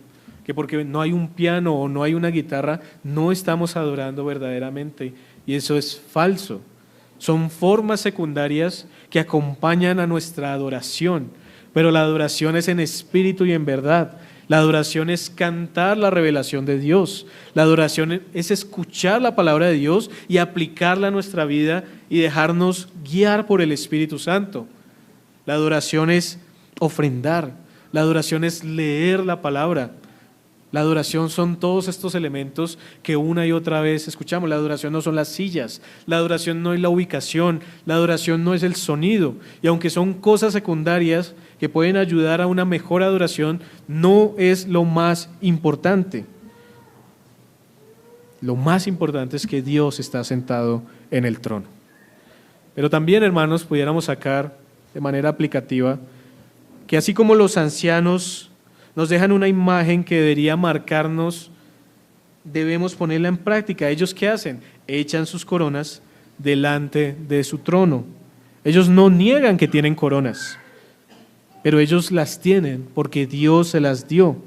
que porque no hay un piano o no hay una guitarra, no estamos adorando verdaderamente, y eso es falso. Son formas secundarias que acompañan a nuestra adoración, pero la adoración es en espíritu y en verdad. La adoración es cantar la revelación de Dios. La adoración es escuchar la palabra de Dios y aplicarla a nuestra vida y dejarnos guiar por el Espíritu Santo. La adoración es ofrendar. La adoración es leer la palabra. La adoración son todos estos elementos que una y otra vez escuchamos. La adoración no son las sillas, la adoración no es la ubicación, la adoración no es el sonido. Y aunque son cosas secundarias que pueden ayudar a una mejor adoración, no es lo más importante. Lo más importante es que Dios está sentado en el trono. Pero también, hermanos, pudiéramos sacar de manera aplicativa que así como los ancianos nos dejan una imagen que debería marcarnos, debemos ponerla en práctica. ¿Ellos qué hacen? Echan sus coronas delante de su trono. Ellos no niegan que tienen coronas, pero ellos las tienen porque Dios se las dio.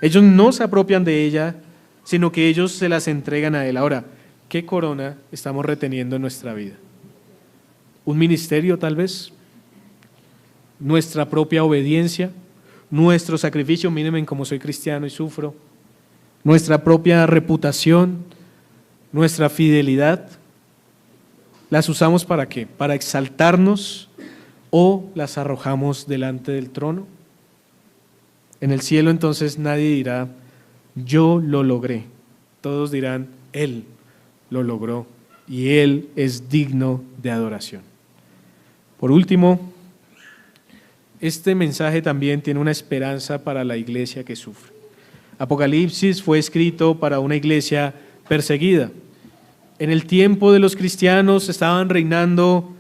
Ellos no se apropian de ella, sino que ellos se las entregan a Él. Ahora, ¿qué corona estamos reteniendo en nuestra vida? ¿Un ministerio tal vez? ¿Nuestra propia obediencia? ¿Nuestro sacrificio? Mírenme cómo soy cristiano y sufro. ¿Nuestra propia reputación? ¿Nuestra fidelidad? ¿Las usamos para qué? ¿Para exaltarnos o las arrojamos delante del trono? En el cielo entonces nadie dirá, yo lo logré. Todos dirán, Él lo logró y Él es digno de adoración. Por último, este mensaje también tiene una esperanza para la iglesia que sufre. Apocalipsis fue escrito para una iglesia perseguida. En el tiempo de los cristianos estaban reinando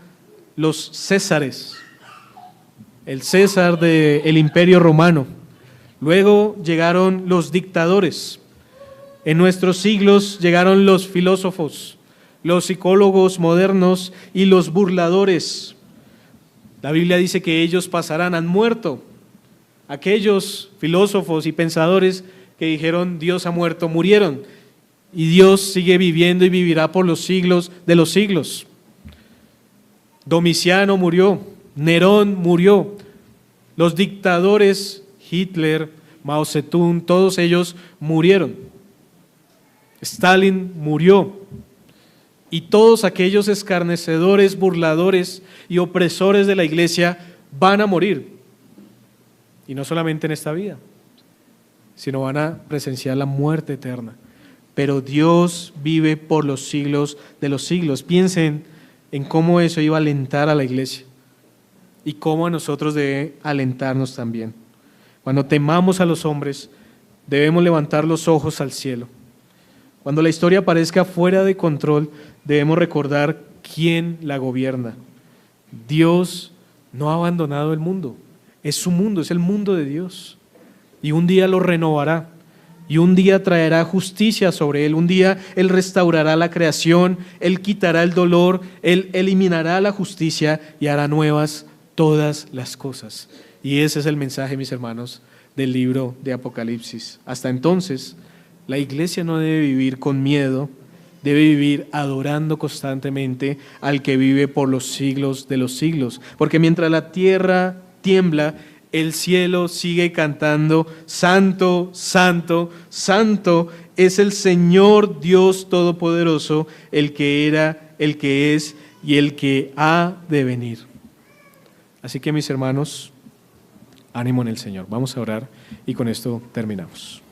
los césares. el César del Imperio Romano. Luego llegaron los dictadores. En nuestros siglos llegaron los filósofos, los psicólogos modernos y los burladores. La Biblia dice que ellos pasarán, han muerto. Aquellos filósofos y pensadores que dijeron Dios ha muerto, murieron. Y Dios sigue viviendo y vivirá por los siglos de los siglos. Domiciano murió, Nerón murió, los dictadores, Hitler, Mao Zedong, todos ellos murieron. Stalin murió. Y todos aquellos escarnecedores, burladores y opresores de la iglesia van a morir. Y no solamente en esta vida, sino van a presenciar la muerte eterna. Pero Dios vive por los siglos de los siglos. Piensen en cómo eso iba a alentar a la iglesia y cómo a nosotros debe alentarnos también. Cuando temamos a los hombres, debemos levantar los ojos al cielo. Cuando la historia parezca fuera de control, debemos recordar quién la gobierna. Dios no ha abandonado el mundo. Es su mundo, es el mundo de Dios. Y un día lo renovará. Y un día traerá justicia sobre él. Un día Él restaurará la creación, Él quitará el dolor, Él eliminará la justicia y hará nuevas todas las cosas. Y ese es el mensaje, mis hermanos, del libro de Apocalipsis. Hasta entonces, la iglesia no debe vivir con miedo, debe vivir adorando constantemente al que vive por los siglos de los siglos. Porque mientras la tierra tiembla, el cielo sigue cantando, Santo, Santo, Santo es el Señor Dios Todopoderoso, el que era, el que es y el que ha de venir. Así que mis hermanos, ánimo en el Señor. Vamos a orar y con esto terminamos.